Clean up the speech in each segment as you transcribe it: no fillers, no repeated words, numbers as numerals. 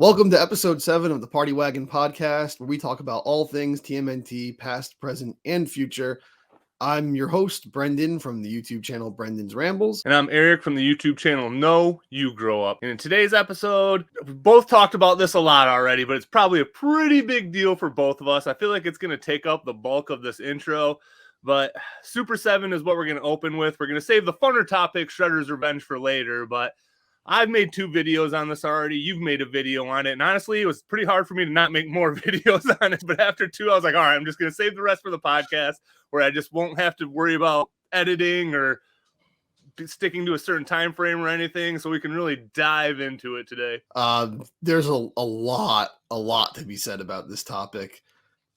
Welcome to episode 7 of the Party Wagon Podcast, where we talk about all things TMNT, past, present, and future. I'm your host, Brendan, from the YouTube channel Brendan's Rambles. And I'm Eric from the YouTube channel No You Grow Up. And in today's episode, we both talked about this a lot already, but it's probably a pretty big deal for both of us. I feel like it's going to take up the bulk of this intro, but Super 7 is what we're going to open with. We're going to save the funner topic, Shredder's Revenge, for later, but I've made 2 videos on this already. You've made a video on it. And honestly, it was pretty hard for me to not make more videos on it. But after 2, I was like, all right, I'm just going to save the rest for the podcast where I just won't have to worry about editing or sticking to a certain time frame or anything. So we can really dive into it today. There's a lot to be said about this topic.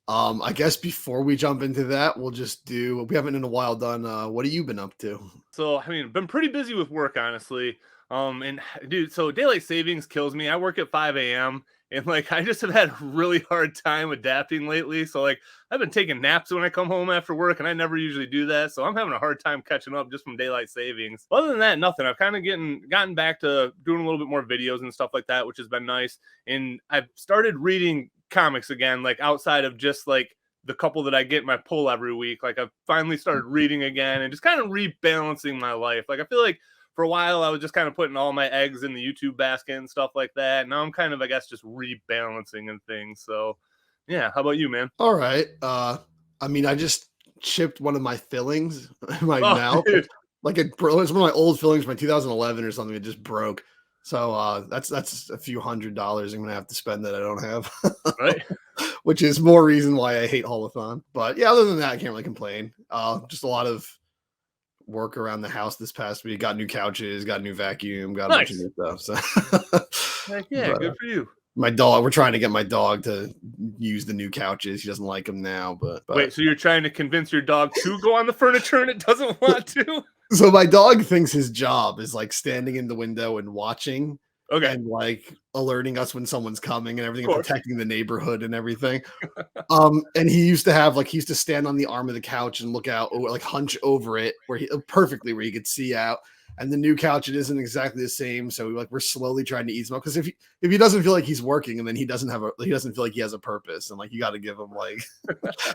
I guess before we jump into that, we haven't in a while done, what have you been up to? So, I mean, been pretty busy with work, honestly. And dude, so daylight savings kills me. I work at 5 a.m. and like I just have had a really hard time adapting lately. So like I've been taking naps when I come home after work, and I never usually do that. So I'm having a hard time catching up just from daylight savings. Other than that, nothing. I've kind of gotten back to doing a little bit more videos and stuff like that, which has been nice. And I've started reading comics again, like outside of just like the couple that I get in my pull every week. Like I've finally started reading again and just kind of rebalancing my life. Like I feel like for a while, I was just kind of putting all my eggs in the YouTube basket and stuff like that. Now I'm kind of, I guess, just rebalancing and things. So, yeah. How about you, man? All right. I mean, I just chipped one of my fillings in my mouth. Dude. Like it was one of my old fillings from 2011 or something. It just broke. So that's a few $100 I'm gonna have to spend that I don't have. Right. Which is more reason why I hate Haulathon. But yeah, other than that, I can't really complain. Just a lot of work around the house this past week. Got new couches, got a new vacuum, got a bunch of new stuff. So Heck yeah, good for you. My dog, we're trying to get my dog to use the new couches. He doesn't like them now, but wait, so you're trying to convince your dog to go on the furniture and it doesn't want to? So my dog thinks his job is like standing in the window and watching. Okay. And like alerting us when someone's coming and everything, and protecting the neighborhood and everything. And he used to stand on the arm of the couch and look out, or like hunch over it where he could see out. And the new couch, it isn't exactly the same. So we're slowly trying to ease him up, because if he doesn't feel like he's working, and then he doesn't feel like he has a purpose, and like you got to give him like.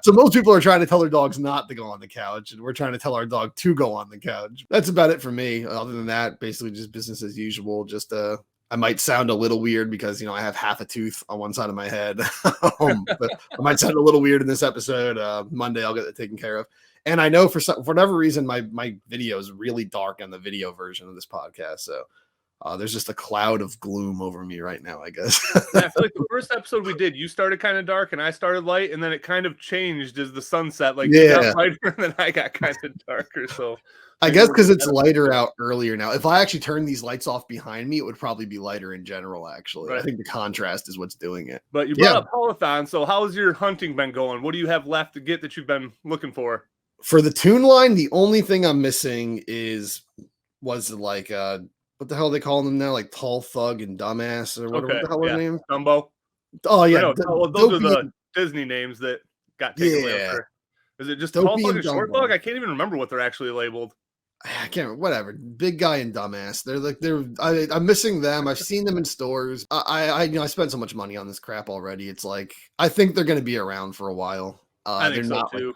So most people are trying to tell their dogs not to go on the couch, and we're trying to tell our dog to go on the couch. That's about it for me. Other than that, basically just business as usual. Just I might sound a little weird because, I have half a tooth on one side of my head. But I might sound a little weird in this episode. Monday, I'll get it taken care of. And I know for whatever reason, my video is really dark on the video version of this podcast. So there's just a cloud of gloom over me right now, I guess. I feel like the first episode we did, you started kind of dark and I started light, and then it kind of changed as the sunset. Like you got lighter and then I got kind of darker. So I guess because it's lighter out earlier now. If I actually turn these lights off behind me, it would probably be lighter in general, actually. Right. I think the contrast is what's doing it. But you brought up Haulathon, so how's your hunting been going? What do you have left to get that you've been looking for? For the toon line, the only thing I'm missing was like what the hell are they calling them now? Like Tall Thug and Dumbass, or whatever the hell are their names? Dumbo. Oh yeah, those are the Disney names that got taken away. Is it just Tall Thug and Short Thug? I can't even remember what they're actually labeled. I can't remember. Whatever. Big Guy and Dumbass. I'm missing them. I've seen them in stores. I spent so much money on this crap already. It's like I think they're going to be around for a while. I think so too.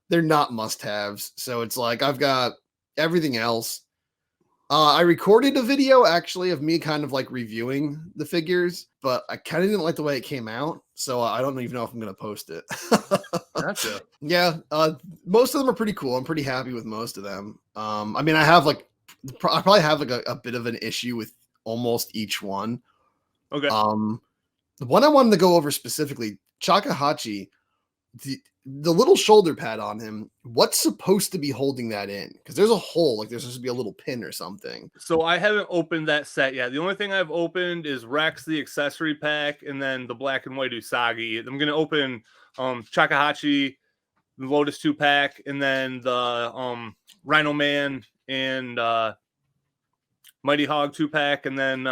They're not must-haves. So it's like I've got everything else. I recorded a video actually of me kind of like reviewing the figures, but I kind of didn't like the way it came out. So I don't even know if I'm going to post it. Gotcha. Yeah. Most of them are pretty cool. I'm pretty happy with most of them. I mean, I probably have like a bit of an issue with almost each one. Okay. The one I wanted to go over specifically, Chakahachi, the little shoulder pad on him, what's supposed to be holding that in? Because there's a hole, like there's supposed to be a little pin or something. So I haven't opened that set yet. The only thing I've opened is Rex, the accessory pack, and then the black and white Usagi. I'm going to open Chakahachi, the Lotus 2-pack, and then the Rhino Man and Mighty Hog 2-pack, and then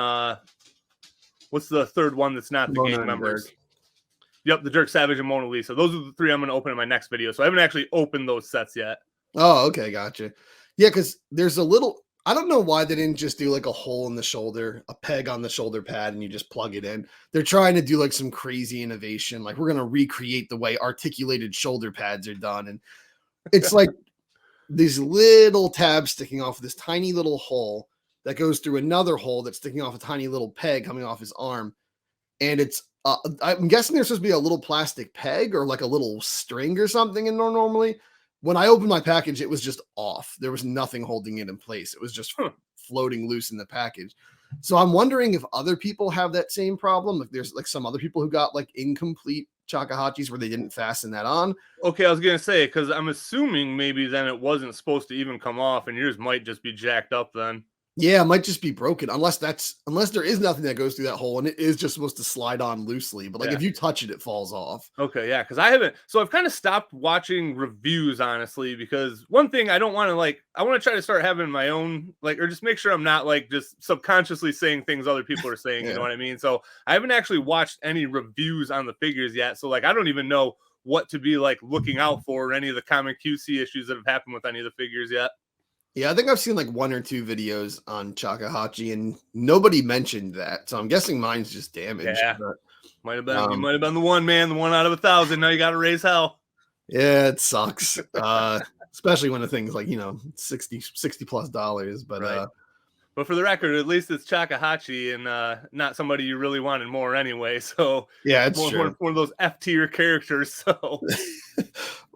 what's the third one that's not the Mona gang members? Yep, the Jerk Savage and Mona Lisa. Those are the 3 I'm going to open in my next video. So I haven't actually opened those sets yet. Oh, okay, gotcha. Yeah, because there's a little. I don't know why they didn't just do like a hole in the shoulder, a peg on the shoulder pad, and you just plug it in. They're trying to do like some crazy innovation. Like we're going to recreate the way articulated shoulder pads are done. And it's like these little tabs sticking off this tiny little hole that goes through another hole that's sticking off a tiny little peg coming off his arm. And it's, I'm guessing there's supposed to be a little plastic peg or like a little string or something in there normally. When I opened my package, it was just off. There was nothing holding it in place. It was just floating loose in the package. So I'm wondering if other people have that same problem. If there's like some other people who got like incomplete shakuhachis where they didn't fasten that on. Okay, I was gonna say, because I'm assuming maybe then it wasn't supposed to even come off, and yours might just be jacked up then. Yeah, it might just be broken unless there is nothing that goes through that hole and it is just supposed to slide on loosely. But like if you touch it, it falls off. Okay, yeah, because I haven't. So I've kind of stopped watching reviews, honestly, because one thing I don't want to like, I want to try to start having my own, like, or just make sure I'm not like just subconsciously saying things other people are saying. You know what I mean? So I haven't actually watched any reviews on the figures yet. So like, I don't even know what to be like looking out for or any of the common QC issues that have happened with any of the figures yet. Yeah, I think I've seen like 1 or 2 videos on shakuhachi and nobody mentioned that. So I'm guessing mine's just damaged. Yeah. But, Might have been, you might have been the one, man, the 1 out of 1,000. Now you got to raise hell. Yeah, it sucks. Especially when the thing's like, $60 plus. But right. But for the record, at least it's shakuhachi and not somebody you really wanted more anyway. So yeah, it's one of those F tier characters. So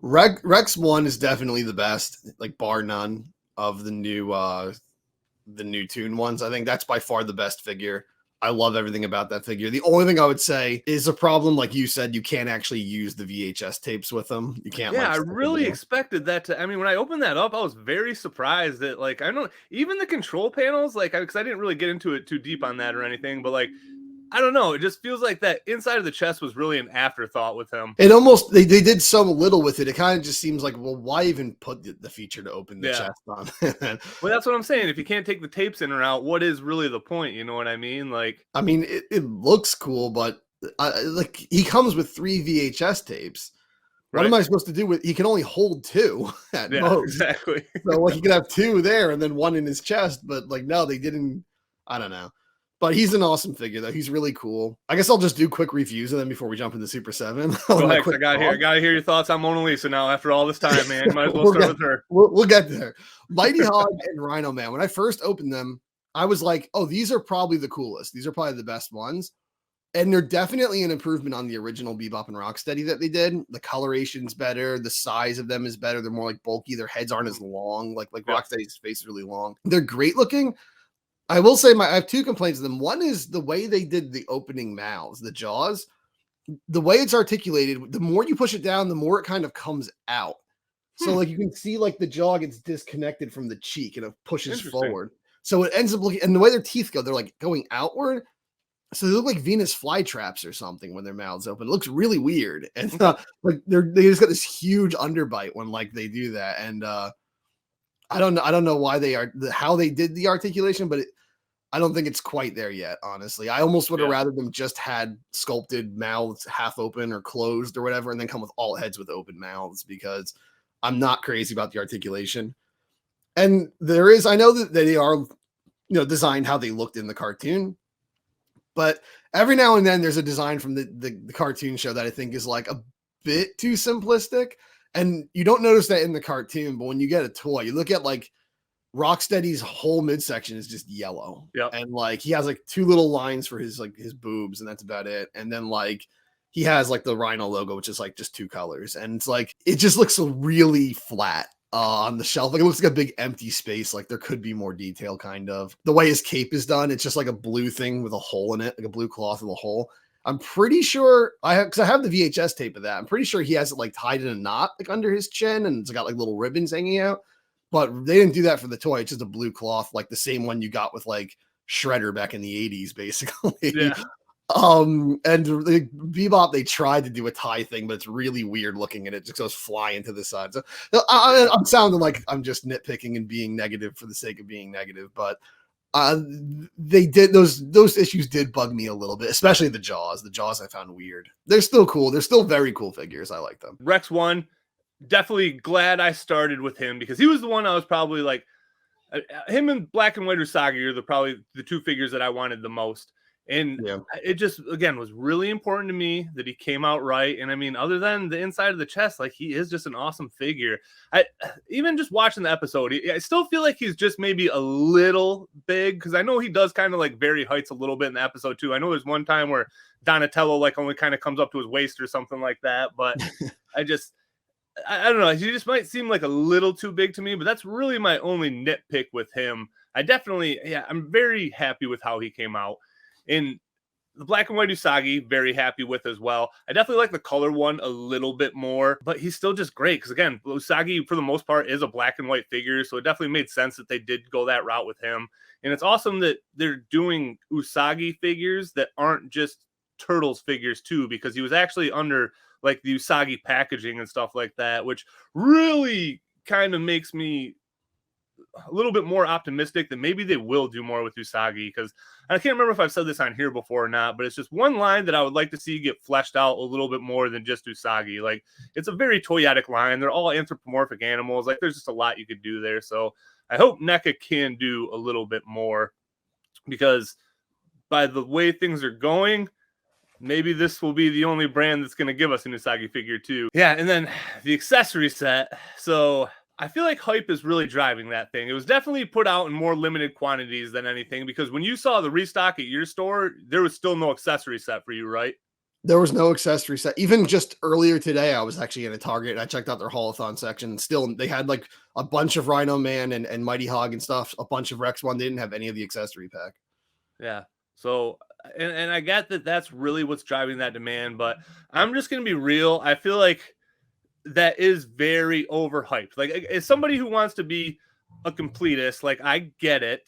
Rex 1 is definitely the best, like bar none of the new toon ones. I think that's by far the best figure. I love everything about that figure. The only thing I would say is a problem, like you said, you can't actually use the VHS tapes with them. You can't. Yeah, I really expected that to. I mean, when I opened that up, I was very surprised that, like, I don't even the control panels, like, because I didn't really get into it too deep on that or anything, but like, I don't know. It just feels like that inside of the chest was really an afterthought with him. It almost, they did so little with it. It kind of just seems like, well, why even put the feature to open the chest on? Well, that's what I'm saying. If you can't take the tapes in or out, what is really the point? You know what I mean? Like, I mean, it looks cool, but like he comes with 3 VHS tapes. What am I supposed to do with? He can only hold 2 at most. Exactly. So like, he could have 2 there and then 1 in his chest, but like, no, they didn't. I don't know. But he's an awesome figure, though. He's really cool. I guess I'll just do quick reviews of them before we jump into Super 7. Go ahead, I gotta hear your thoughts on Mona Lisa now after all this time, man. Might as well start with her. We'll get there. Mighty Hog and Rhino Man. When I first opened them, I was like, oh, these are probably the coolest. These are probably the best ones. And they're definitely an improvement on the original Bebop and Rocksteady that they did. The coloration's better. The size of them is better. They're more like bulky. Their heads aren't as long. Like Rocksteady's face is really long. They're great looking. I will say I have 2 complaints of them. One is the way they did the opening mouths, the jaws. The way it's articulated, the more you push it down, the more it kind of comes out. So like you can see like the jaw gets disconnected from the cheek and it pushes forward. So it ends up looking, and the way their teeth go, they're like going outward. So they look like Venus flytraps or something when their mouths open. It looks really weird. And like they just got this huge underbite when like they do that. And I don't know why how they did the articulation, but I don't think it's quite there yet, honestly. I almost would have rather them just had sculpted mouths half open or closed or whatever, and then come with all heads with open mouths, because I'm not crazy about the articulation. And I know that they are, designed how they looked in the cartoon, but every now and then there's a design from the cartoon show that I think is like a bit too simplistic. And you don't notice that in the cartoon, but when you get a toy, you look at like Rocksteady's whole midsection is just yellow. Yeah. And like he has like 2 little lines for his boobs, and that's about it. And then like he has like the Rhino logo, which is like just 2 colors. And it's like it just looks really flat on the shelf. Like it looks like a big empty space. Like there could be more detail, kind of. The way his cape is done, it's just like a blue thing with a hole in it, like a blue cloth with a hole. I'm pretty sure because I have the VHS tape of that. I'm pretty sure he has it like tied in a knot like under his chin, and it's got like little ribbons hanging out. But they didn't do that for the toy. It's just a blue cloth, like the same one you got with like Shredder back in the 80s, basically. Yeah. And the Bebop, they tried to do a tie thing, but it's really weird looking, and it just goes flying to the side. So I'm sounding like I'm just nitpicking and being negative for the sake of being negative, but they did those issues did bug me a little bit, especially the jaws. The jaws I found weird. They're still cool. They're still very cool figures. I like them. Rex 1, definitely glad I started with him, because he was the one I was probably like him and Black and White Usagi are probably the two figures that I wanted the most. And Yeah. it just, again, was really important to me that he came out right. And I mean, other than the inside of the chest, like, he is just an awesome figure. Even just watching the episode, I still feel like he's just maybe a little big, because I know he does kind of like vary heights a little bit in the episode too. I know there's one time where Donatello like only kind of comes up to his waist or something like that, but I don't know. He just might seem like a little too big to me, but that's really my only nitpick with him. I'm very happy with how he came out. In the Black and White Usagi, very happy with as well. I definitely like the color one a little bit more, but he's still just great. Because again, Usagi, for the most part, is a black and white figure, so it definitely made sense that they did go that route with him. And it's awesome that they're doing Usagi figures that aren't just Turtles figures too, because he was actually under like the Usagi packaging and stuff like that, which really kind of makes me a little bit more optimistic that maybe they will do more with Usagi, because I can't remember if I've said this on here before or not, but it's just one line that I would like to see get fleshed out a little bit more than just Usagi. Like, it's a very toyetic line. They're all anthropomorphic animals. Like, there's just a lot you could do there. So I hope NECA can do a little bit more, because by the way things are going, maybe this will be the only brand that's going to give us an Usagi figure too. Yeah, and then the accessory set. So I feel like hype is really driving that thing. It was definitely put out in more limited quantities than anything, because when you saw the restock at your store, there was still no accessory set for you, right? There was no accessory set. Even just earlier today, I was actually in a Target and I checked out their Haulathon section. Still, they had like a bunch of Rhino Man and Mighty Hog and stuff, a bunch of Rex One. They didn't have any of the accessory pack. Yeah. So, and I get that that's really what's driving that demand, but I'm just going to be real. I feel like that is very overhyped. Like, as somebody who wants to be a completist, like, I get it.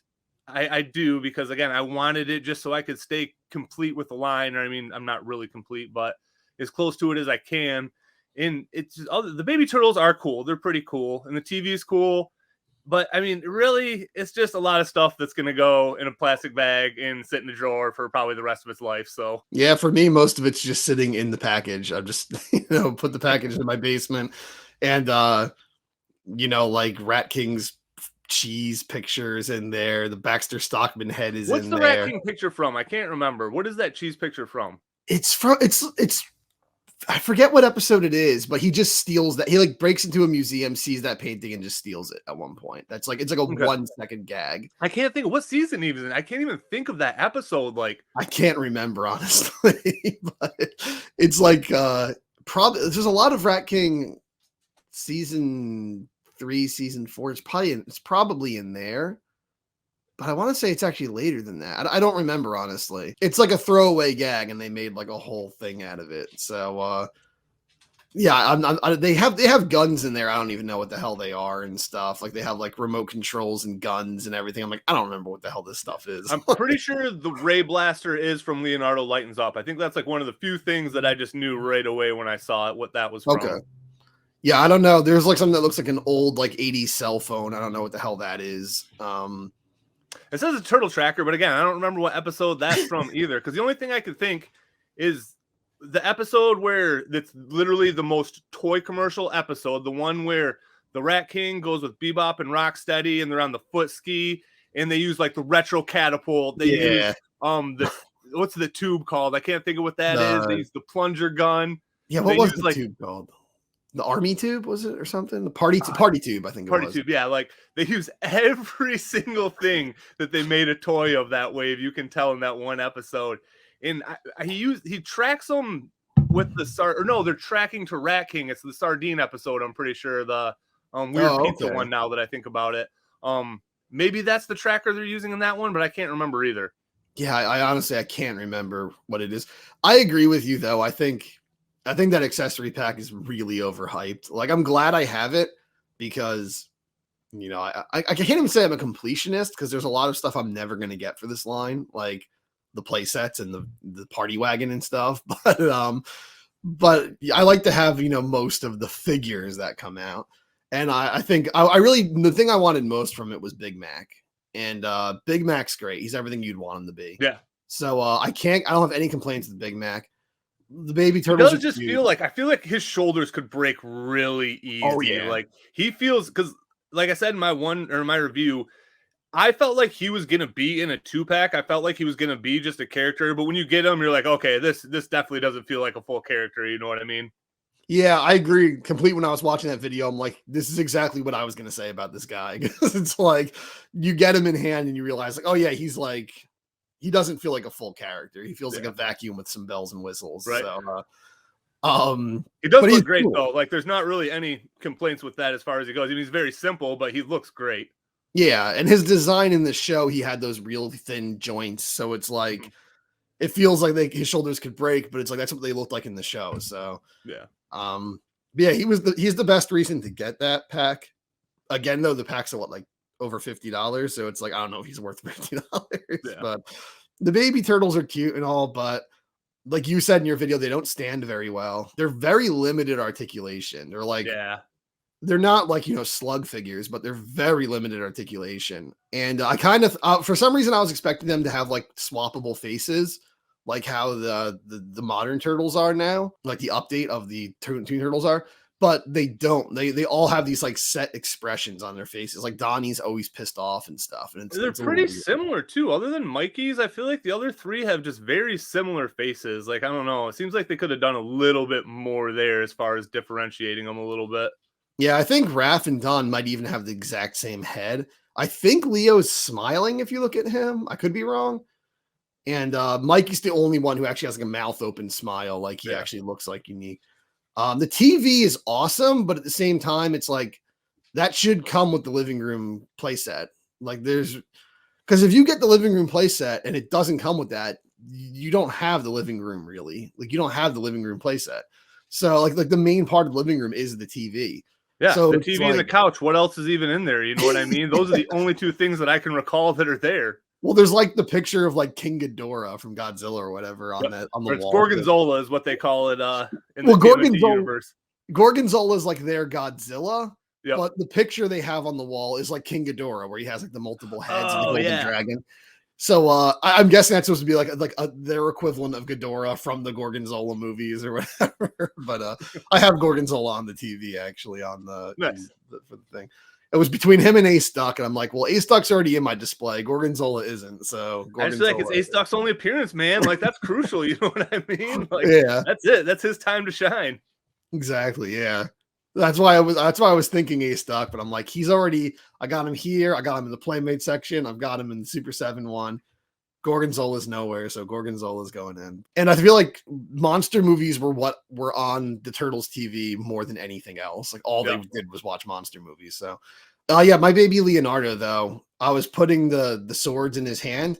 I do, because again, I wanted it just so I could stay complete with the line. Or I mean, I'm not really complete, but as close to it as I can. And it's just, the baby turtles are cool. They're pretty cool. And the TV is cool. But I mean, really, it's just a lot of stuff that's going to go in a plastic bag and sit in the drawer for probably the rest of its life. So yeah, for me, most of it's just sitting in the package. I'm just, put the package in my basement, and like Rat King's cheese pictures in there. The Baxter Stockman head is what's in the there. Rat King picture from? I can't remember. What is that cheese picture from? It's I forget what episode it is, but he just steals that. He like breaks into a museum, sees that painting, and just steals it at one point. It's like a 1 second gag. I can't think of what season he was in. I can't even think of that episode. Like, I can't remember, honestly, but it's like probably there's a lot of Rat King season 3, season 4. It's probably in there. But I want to say it's actually later than that. I don't remember, honestly. It's like a throwaway gag, and they made like a whole thing out of it. So, yeah, they have guns in there. I don't even know what the hell they are and stuff. Like, they have like remote controls and guns and everything. I'm like, I don't remember what the hell this stuff is. I'm pretty sure the Ray Blaster is from Leonardo Lightens Up. I think that's like one of the few things that I just knew right away when I saw it, what that was from. Okay. Yeah, I don't know. There's like something that looks like an old like 80s cell phone. I don't know what the hell that is. It says a Turtle Tracker, but again, I don't remember what episode that's from either. Because the only thing I could think is the episode where that's literally the most toy commercial episode, the one where the Rat King goes with Bebop and Rocksteady, and they're on the foot ski, and they use like the retro catapult. They use what's the tube called? I can't think of what that is. They use the plunger gun. Yeah, what was the tube called? The army tube, was it, or something? The party tube, I think it was. Party tube, yeah. Like, they use every single thing that they made a toy of that wave. You can tell in that one episode. And he tracks them with the they're tracking to Rat King. It's the sardine episode, I'm pretty sure. The weird pizza one, now that I think about it. Maybe that's the tracker they're using in that one, but I can't remember either. Yeah, I honestly I can't remember what it is. I agree with you though. I think that accessory pack is really overhyped. Like, I'm glad I have it, because I can't even say I'm a completionist, because there's a lot of stuff I'm never going to get for this line, like the play sets and the party wagon and stuff. But I like to have, most of the figures that come out. And I think I really, the thing I wanted most from it was Big Mac. And Big Mac's great. He's everything you'd want him to be. Yeah. So I don't have any complaints with Big Mac. The baby turtles. I feel like his shoulders could break really easy. Oh, yeah. Like, he feels, because like I said in my review, I felt like he was gonna be in a 2-pack. I felt like he was gonna be just a character, but when you get him, you're like, okay, this definitely doesn't feel like a full character. You know what I mean? Yeah, I agree completely. When I was watching that video, I'm like, this is exactly what I was gonna say about this guy. Because it's like you get him in hand and you realize, like, oh yeah, he's like, he doesn't feel like a full character. He feels like a vacuum with some bells and whistles. Right. So He does but look he's great cool. though. Like there's not really any complaints with that as far as he goes. I mean, he's very simple, but he looks great. Yeah, and his design in the show, he had those real thin joints, so it's like it feels like his shoulders could break, but it's like that's what they looked like in the show. So Yeah. But yeah, he's the best reason to get that pack. Again, though, the packs are what, like over $50, so it's like I don't know if he's worth $50. Yeah. But the baby turtles are cute and all, but like you said in your video, they don't stand very well. They're very limited articulation. They're like, they're not like, you know, slug figures, but they're very limited articulation. And I kind of, for some reason, I was expecting them to have like swappable faces, like how the modern turtles are now, like the update of the Toon Turtles are, but they don't. They all have these like set expressions on their faces. Like Donnie's always pissed off and stuff. And they're pretty similar too. Other than Mikey's, I feel like the other three have just very similar faces. Like, I don't know. It seems like they could have done a little bit more there as far as differentiating them a little bit. Yeah, I think Raph and Don might even have the exact same head. I think Leo's smiling if you look at him. I could be wrong. And Mikey's the only one who actually has like a mouth open smile. Like he actually looks like unique. The TV is awesome, but at the same time, it's like that should come with the living room playset. Like because if you get the living room playset and it doesn't come with that, you don't have the living room really. Like you don't have the living room playset. So like the main part of the living room is the TV. Yeah, so the TV and the couch. What else is even in there? You know what I mean? Those are the only two things that I can recall that are there. Well, there's like the picture of like King Ghidorah from Godzilla or whatever on the wall. Gorgonzola is what they call it in the TMNT universe. Gorgonzola is like their Godzilla, but the picture they have on the wall is like King Ghidorah, where he has like the multiple heads and the golden dragon. So I'm guessing that's supposed to be like their equivalent of Ghidorah from the Gorgonzola movies or whatever. But I have Gorgonzola on the TV actually on the for the thing. It was between him and Ace Duck, and I'm like, well, Ace Duck's already in my display. Gorgonzola isn't. So I feel like it's Ace Duck's only appearance, man. Like that's crucial. You know what I mean? Like, that's it. That's his time to shine. Exactly. Yeah. That's why I was thinking Ace Duck, but I'm like, I got him here. I got him in the Playmate section. I've got him in the Super 7 one. Gorgonzola's nowhere, so Gorgonzola's going in. And I feel like monster movies were what were on the Turtles TV more than anything else. Like all they did was watch monster movies. So my baby Leonardo, though, I was putting the swords in his hand.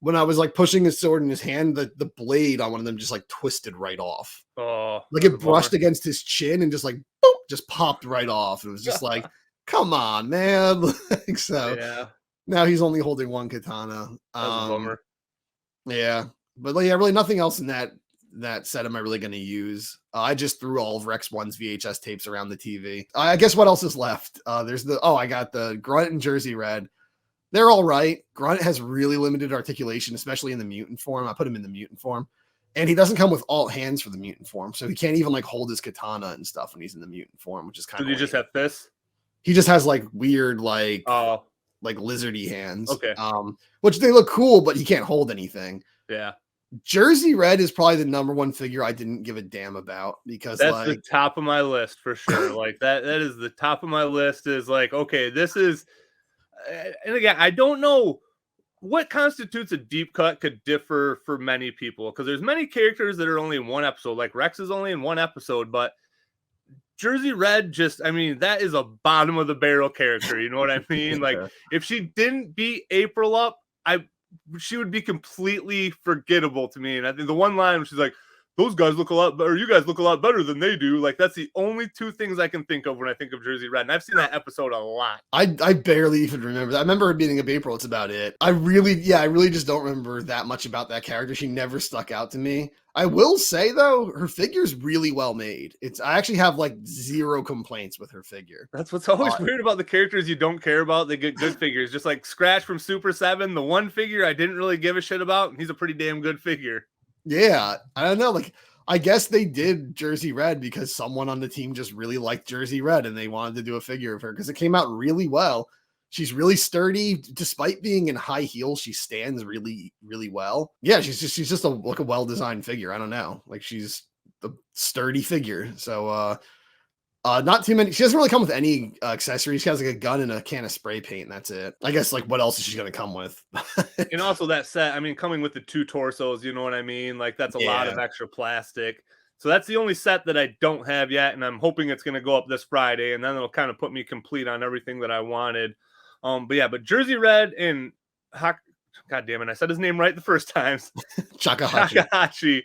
When I was like pushing his sword in his hand, the blade on one of them just like twisted right off. Oh, like it brushed against his chin and just like boop, just popped right off. It was just like, come on, man. Now he's only holding one katana. That's a bummer. Yeah, but really nothing else in that set am I really going to use. I just threw all of Rex 1's VHS tapes around the TV. I guess what else is left? There's I got the Grunt and Jersey Red. They're all right. Grunt has really limited articulation, especially in the mutant form. I put him in the mutant form, and he doesn't come with alt hands for the mutant form, so he can't even like hold his katana and stuff when he's in the mutant form, which is kind of. Does he just have fists? He just has like weird like lizardy hands. Okay. Which they look cool, but he can't hold anything. Yeah. Jersey Red is probably the number one figure I didn't give a damn about because that's the top of my list for sure. Like that is the top of my list is like, okay, this is, and again, I don't know what constitutes a deep cut could differ for many people because there's many characters that are only in one episode. Like Rex is only in one episode, but Jersey Red that is a bottom of the barrel character. You know what I mean? Like if she didn't beat April up, she would be completely forgettable to me. And I think the one line she's like, those guys look a lot better, you guys look a lot better than they do. Like that's the only two things I can think of when I think of Jersey Red. And I've seen that episode a lot. I barely even remember that. I remember her beating up April. It's about it. I really just don't remember that much about that character. She never stuck out to me. I will say though, her figure's really well made. I actually have like zero complaints with her figure. That's what's always weird about the characters you don't care about. They get good figures. Just like Scratch from Super 7, the one figure I didn't really give a shit about, and he's a pretty damn good figure. Yeah, I don't know. Like, I guess they did Jersey Red because someone on the team just really liked Jersey Red and they wanted to do a figure of her because it came out really well. She's really sturdy. Despite being in high heels, she stands really, really well. Yeah, she's just a well-designed figure. I don't know. Like, she's a sturdy figure. So not too many. She doesn't really come with any accessories. She has like a gun and a can of spray paint, and that's it. I guess, like, what else is she gonna come with? And also that set, I mean, coming with the 2 torsos, you know what I mean? Like, that's a lot of extra plastic. So that's the only set that I don't have yet, and I'm hoping it's gonna go up this Friday, and then it'll kind of put me complete on everything that I wanted. But Jersey Red and God damn it, I said his name right the first times. Takahashi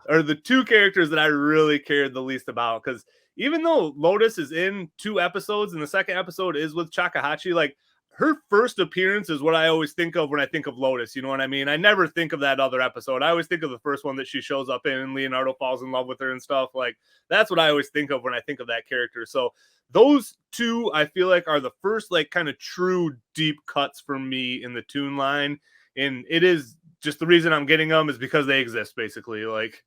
are the 2 characters that I really cared the least about, because even though Lotus is in 2 episodes and the second episode is with Takahashi, like, her first appearance is what I always think of when I think of Lotus. You know what I mean? I never think of that other episode. I always think of the first one that she shows up in and Leonardo falls in love with her and stuff. Like, that's what I always think of when I think of that character. So those 2, I feel like, are the first, like, kind of true deep cuts for me in the Toon line. And it is just the reason I'm getting them is because they exist, basically. Like,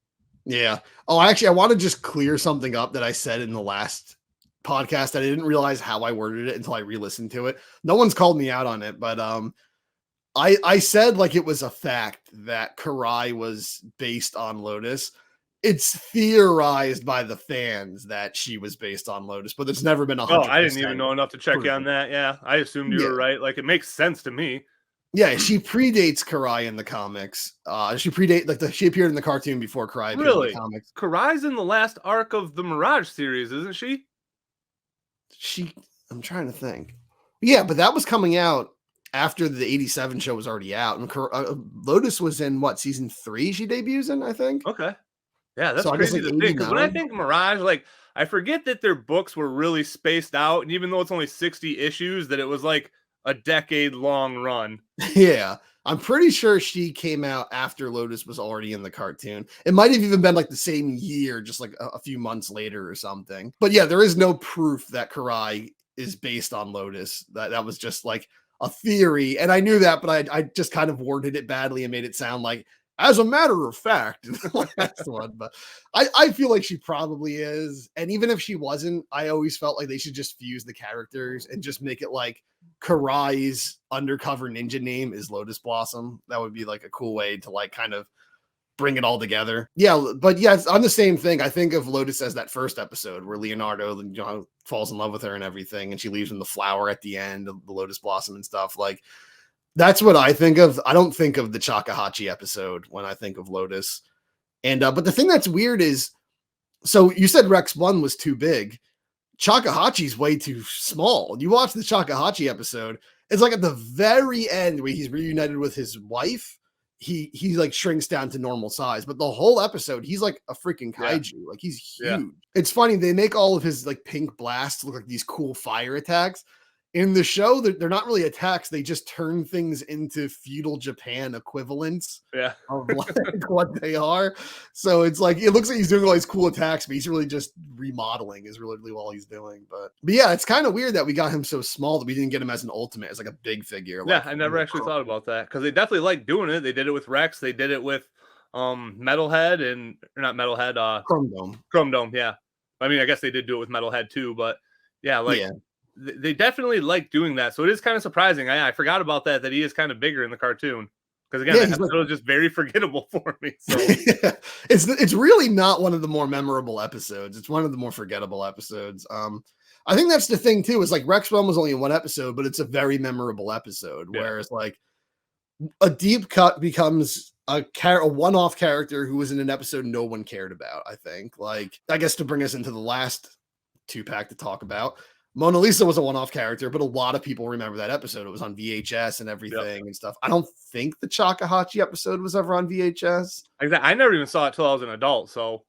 yeah. Oh, actually, I want to just clear something up that I said in the last podcast. I didn't realize how I worded it until I re-listened to it. No one's called me out on it, but I said, like, it was a fact that Karai was based on Lotus. It's theorized by the fans that she was based on Lotus, but it's never been 100%. Oh, I didn't even know enough to check on that. Yeah, I assumed you were right. Like, it makes sense to me. Yeah, she predates Karai in the comics. She appeared in the cartoon before Karai appeared in the comics. Karai's in the last arc of the Mirage series, isn't she? I'm trying to think. Yeah, but that was coming out after the 87 show was already out. And Lotus was in what, season 3 she debuts in, I think? Okay. Yeah, that's crazy to think. Because when I think Mirage, like, I forget that their books were really spaced out. And even though it's only 60 issues, that it was like a decade-long run. Yeah. I'm pretty sure she came out after Lotus was already in the cartoon. It might have even been like the same year, just like a few months later or something. But yeah, there is no proof that Karai is based on Lotus. That was just like a theory. And I knew that, but I just kind of worded it badly and made it sound like, as a matter of fact, the last one. But I feel like she probably is. And even if she wasn't, I always felt like they should just fuse the characters and just make it like Karai's undercover ninja name is Lotus Blossom. That would be like a cool way to like kind of bring it all together. Yeah, but yeah, it's on the same thing. I think of Lotus as that first episode where Leonardo, falls in love with her and everything, and she leaves him the flower at the end of the Lotus Blossom and stuff. Like, that's what I think of. I don't think of the Takahashi episode when I think of Lotus. And but the thing that's weird is, so you said Rex 1 was too big. Takahachi's way too small. You watch the Takahachi episode, it's like at the very end where he's reunited with his wife, he like shrinks down to normal size. But the whole episode, he's like a freaking kaiju. Yeah. Like, he's huge. Yeah. It's funny, they make all of his like pink blasts look like these cool fire attacks. In the show, they're not really attacks. They just turn things into feudal Japan equivalents of like what they are. So it's like, it looks like he's doing all these cool attacks, but he's really just remodeling is really all he's doing. But yeah, it's kind of weird that we got him so small that we didn't get him as an ultimate, as like a big figure. Yeah, I never actually thought about that, because they definitely like doing it. They did it with Rex. They did it with Metalhead and not Metalhead, Chrome Dome. Yeah, I mean, I guess they did do it with Metalhead too, but yeah, like. Yeah. They definitely like doing that. So it is kind of surprising. I forgot about that he is kind of bigger in the cartoon. Because again, that episode was just very forgettable for me. So. Yeah. It's really not one of the more memorable episodes. It's one of the more forgettable episodes. I think that's the thing too, is like Rex 1 was only in 1 episode, but it's a very memorable episode. Yeah. Whereas like a deep cut becomes a one-off character who was in an episode no one cared about, I think. Like, I guess to bring us into the last 2-pack to talk about, Mona Lisa was a one-off character, but a lot of people remember that episode. It was on VHS and everything and stuff. I don't think the Takahashi episode was ever on VHS. I never even saw it till I was an adult. So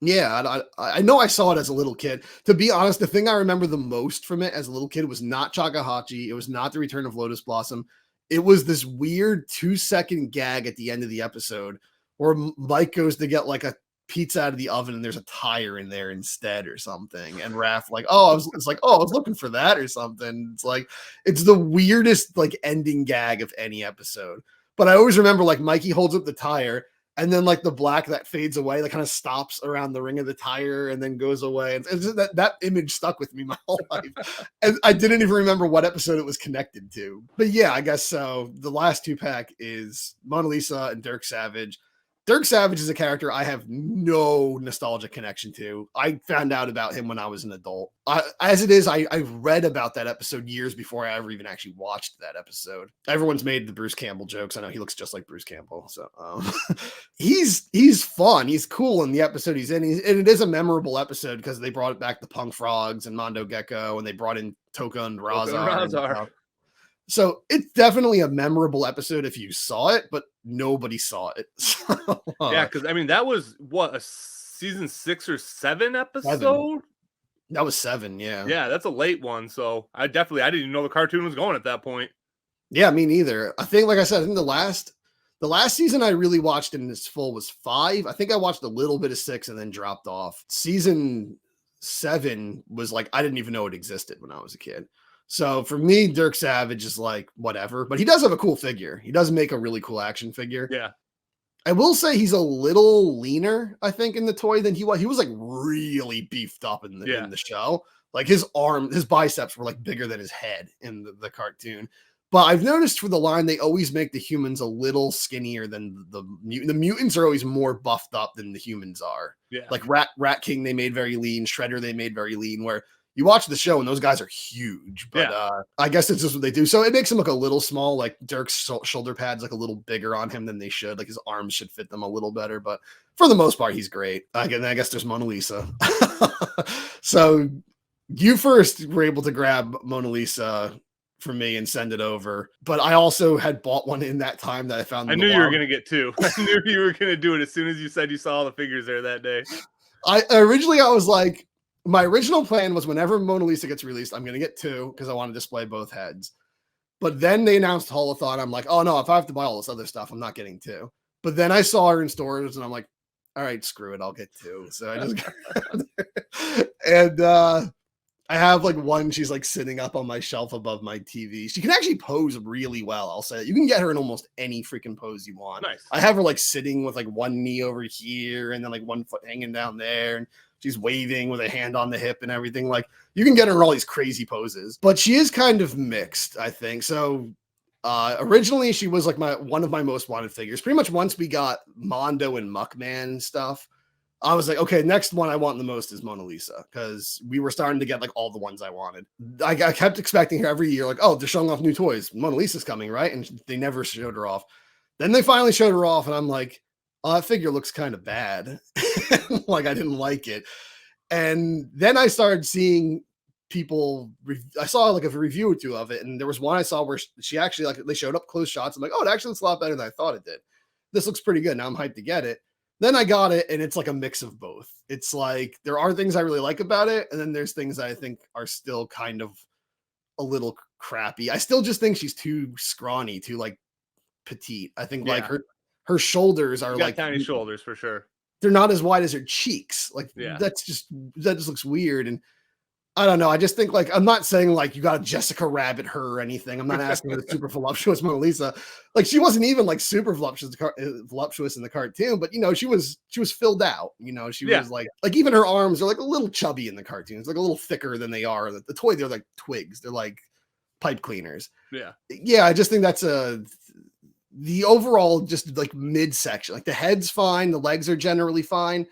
yeah, I know I saw it as a little kid. To be honest, the thing I remember the most from it as a little kid was not Takahashi. It was not the Return of Lotus Blossom. It was this weird 2-second gag at the end of the episode where Mike goes to get like a pizza out of the oven and there's a tire in there instead or something, and Raph like, I was looking for that or something. It's like, it's the weirdest like ending gag of any episode. But I always remember like Mikey holds up the tire And then like the black that fades away, that kind of stops around the ring of the tire and then goes away. And that image stuck with me my whole life. And I didn't even remember what episode it was connected to. But yeah, I guess so. The last 2-pack is Mona Lisa and Dirk Savage. Dirk Savage is a character I have no nostalgic connection to. I found out about him when I was an adult. As it is, I read about that episode years before I ever even actually watched that episode. Everyone's made the Bruce Campbell jokes. I know he looks just like Bruce Campbell. So he's fun. He's cool in the episode he's in. And it is a memorable episode because they brought back the Punk Frogs and Mondo Gecko, and they brought in Toka and Razar. So it's definitely a memorable episode if you saw it, but nobody saw it. Yeah, because I mean that was what, a season 6 or 7 episode? 7. That was 7, yeah. Yeah, that's a late one. So I didn't even know the cartoon was going at that point. Yeah, me neither. I think, like I said, I think the last season I really watched in its full was 5. I think I watched a little bit of 6 and then dropped off. Season 7 was like, I didn't even know it existed when I was a kid. So for me, Dirk Savage is like whatever, but he does have a cool figure. He does make a really cool action figure. Yeah. I will say he's a little leaner, I think, in the toy than he was. He was like really beefed up in the show. Like his biceps were like bigger than his head in the cartoon. But I've noticed for the line, they always make the humans a little skinnier than the mutants are always more buffed up than the humans are. Yeah. Like Rat King, they made very lean. Shredder, they made very lean, where you watch the show and those guys are huge, but I guess it's just what they do. So it makes him look a little small. Like Dirk's shoulder pads like a little bigger on him than they should. Like his arms should fit them a little better, but for the most part, he's great. Again, I guess there's Mona Lisa. So you first were able to grab Mona Lisa for me and send it over, but I also had bought one in that time that I found. I knew you were going to get 2. I knew you were going to do it as soon as you said you saw all the figures there that day. I was like, my original plan was whenever Mona Lisa gets released, I'm going to get 2 because I want to display both heads. But then they announced Haulathon. I'm like, oh no, if I have to buy all this other stuff, I'm not getting 2. But then I saw her in stores and I'm like, all right, screw it. I'll get 2. So I just got and I have like one, she's like sitting up on my shelf above my TV. She can actually pose really well. I'll say that. You can get her in almost any freaking pose you want. Nice. I have her like sitting with like one knee over here and then like one foot hanging down there. And she's waving with a hand on the hip and everything. Like you can get her in all these crazy poses, but she is kind of mixed, I think. So originally she was like one of my most wanted figures. Pretty much once we got Mondo and Muckman and stuff, I was like, okay, next one I want the most is Mona Lisa, because we were starting to get like all the ones I wanted. I kept expecting her every year, like, oh, they're showing off new toys. Mona Lisa's coming, right? And they never showed her off. Then they finally showed her off, and I'm like, oh, that figure looks kind of bad. Like I didn't like it. And then I started seeing people. I saw like a review or 2 of it, and there was one I saw where she actually like they showed up close shots. I'm like, oh, it actually looks a lot better than I thought it did. This looks pretty good. Now I'm hyped to get it. Then I got it, and it's like a mix of both. It's like there are things I really like about it, and then there's things that I think are still kind of a little crappy. I still just think she's too scrawny, too like petite. I think like her shoulders are like tiny shoulders for sure. They're not as wide as her cheeks. Like that just looks weird. And I don't know. I just think like, I'm not saying like you got a Jessica Rabbit her or anything. I'm not asking the super voluptuous Mona Lisa. Like she wasn't even like super voluptuous in the cartoon, but you know, she was filled out, you know, she was like even her arms are like a little chubby in the cartoons, like a little thicker than they are. The toy, they're like twigs. They're like pipe cleaners. Yeah. I just think that's the overall just like midsection, like the head's fine. The legs are generally fine.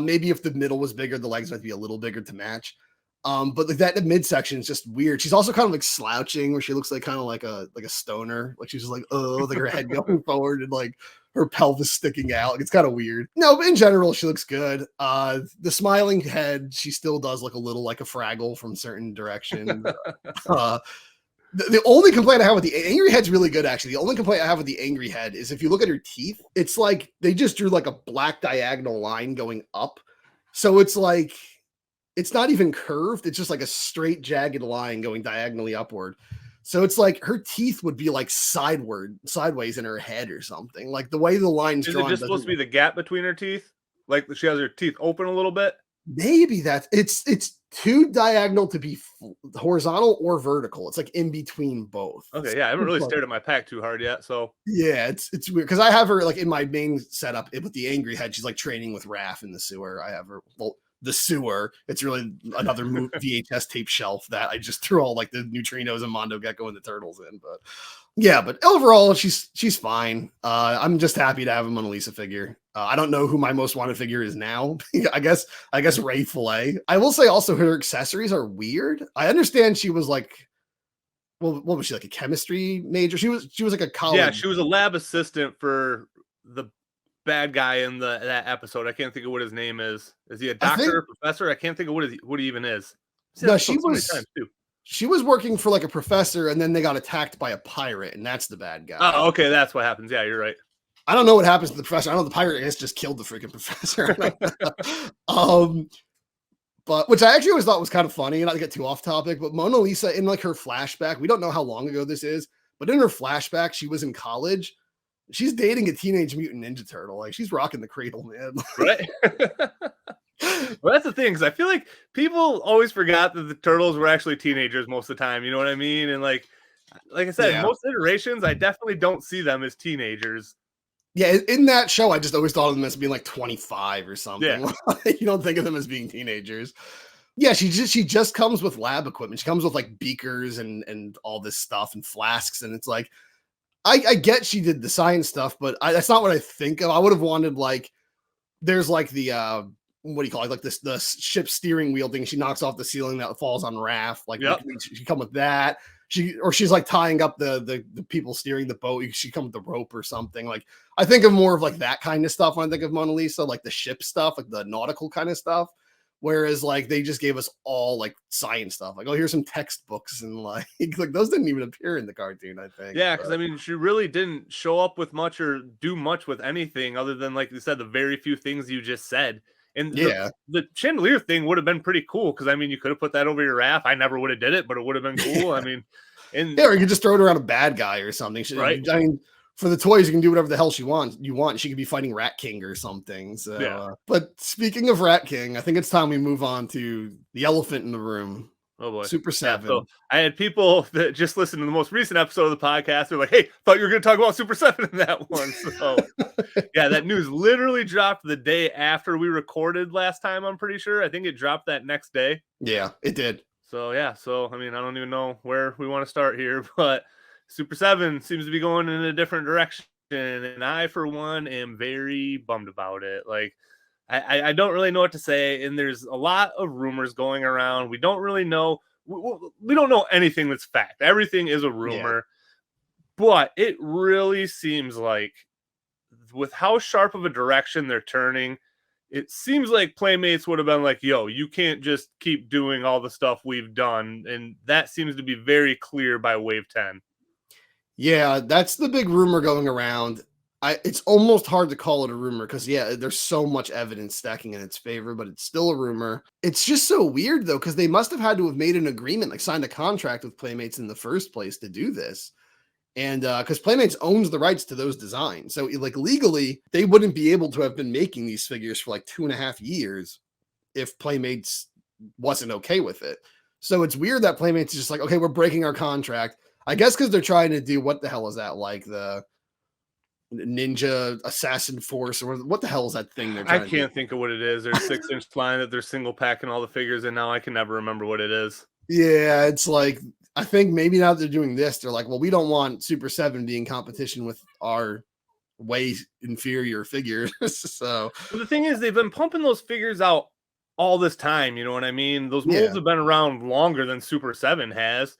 Maybe if the middle was bigger, the legs might be a little bigger to match. But like that midsection is just weird. She's also kind of like slouching, where she looks like kind of like a stoner. Like she's just like, oh, like her head going forward and like her pelvis sticking out. Like, it's kind of weird. No, but in general, she looks good. The smiling head, she still does look a little like a Fraggle from certain directions. The only complaint I have with the angry head's really good, actually. The only complaint I have with the angry head is if you look at her teeth, it's like they just drew like a black diagonal line going up. So it's like, it's not even curved. It's just like a straight jagged line going diagonally upward. So it's like her teeth would be like sideways in her head or something. Like the way the line's drawn. Is it just supposed to be the gap between her teeth? Like she has her teeth open a little bit? Maybe it's too diagonal to be horizontal or vertical. It's like in between both. Okay, yeah, I haven't really stared at my pack too hard yet, so yeah, it's weird because I have her like in my main setup with the angry head. She's like training with Raph in the sewer. I have her the sewer. It's really another VHS tape shelf that I just threw all like the neutrinos and Mondo Gecko and the turtles in. But yeah, but overall she's fine. I'm just happy to have a Mona Lisa figure. I don't know who my most wanted figure is now. I guess Ray Fillet. I will say also her accessories are weird. I understand she was like, well, what was she, like a chemistry major? She was like a college. Yeah, she was a lab assistant for the bad guy in that episode. I can't think of what his name is. Is he a doctor or professor? I can't think of what he even is. No, she was. She was working for like a professor, and then they got attacked by a pirate, and that's the bad guy. Oh, okay, that's what happens. Yeah, you're right. I don't know what happens to the professor. I know the pirate just killed the freaking professor. But which I actually always thought was kind of funny, not to get too off topic, but Mona Lisa in like her flashback, we don't know how long ago this is, but in her flashback, she was in college. She's dating a Teenage Mutant Ninja Turtle. Like she's rocking the cradle, man. Right. Well, that's the thing, because I feel like people always forgot that the turtles were actually teenagers most of the time. You know what I mean? And like I said, most iterations, I definitely don't see them as teenagers. Yeah, in that show, I just always thought of them as being like 25 or something. Yeah. You don't think of them as being teenagers. Yeah, she just comes with lab equipment. She comes with like beakers and all this stuff and flasks, and it's like I get she did the science stuff, but that's not what I think of. I would have wanted like there's like the what do you call it? Like the ship steering wheel thing. She knocks off the ceiling that falls on Raph. Like she come with that. She's like tying up the people steering the boat. She come with the rope or something. Like I think of more of like that kind of stuff when I think of Mona Lisa, like the ship stuff, like the nautical kind of stuff. Whereas like they just gave us all like science stuff. Like, oh, here's some textbooks and like those didn't even appear in the cartoon, I think. Yeah, because I mean, she really didn't show up with much or do much with anything other than, like you said, the very few things you just said. And the chandelier thing would have been pretty cool because I mean, you could have put that over your Raph. I never would have did it, but it would have been cool. I mean, or you could just throw it around a bad guy or something. Right. I mean, for the toys, you can do whatever the hell you want. She could be fighting Rat King or something. So, yeah. But speaking of Rat King, I think it's time we move on to the elephant in the room. Oh boy, Super 7. Yeah, so I had people that just listened to the most recent episode of the podcast. They're like, "Hey, thought you were going to talk about Super 7 in that one." So, yeah, that news literally dropped the day after we recorded last time. I'm pretty sure. I think it dropped that next day. Yeah, it did. So yeah, I mean, I don't even know where we want to start here, but Super 7 seems to be going in a different direction, and I, for one, am very bummed about it. Like, I don't really know what to say, and there's a lot of rumors going around. We don't really know. We don't know anything that's fact. Everything is a rumor, but it really seems like with how sharp of a direction they're turning, it seems like Playmates would have been like, yo, you can't just keep doing all the stuff we've done, and that seems to be very clear by Wave 10. Yeah, that's the big rumor going around. It's almost hard to call it a rumor because, there's so much evidence stacking in its favor, but it's still a rumor. It's just so weird, though, because they must have had to have made an agreement, like signed a contract with Playmates in the first place to do this. And because Playmates owns the rights to those designs. So, like, legally, they wouldn't be able to have been making these figures for like 2.5 years if Playmates wasn't okay with it. So it's weird that Playmates is just like, okay, we're breaking our contract. I guess because they're trying to do, what the hell is that, like the Ninja Assassin Force, or what the hell is that thing they're trying I can't think of what it is. There's 6-inch line that they're single packing all the figures, and now I can never remember what it is. Yeah, it's like, I think maybe now they're doing this, they're like, well, we don't want Super 7 being competition with our way inferior figures. So but the thing is, they've been pumping those figures out all this time, you know what I mean? Those molds have been around longer than Super 7 has.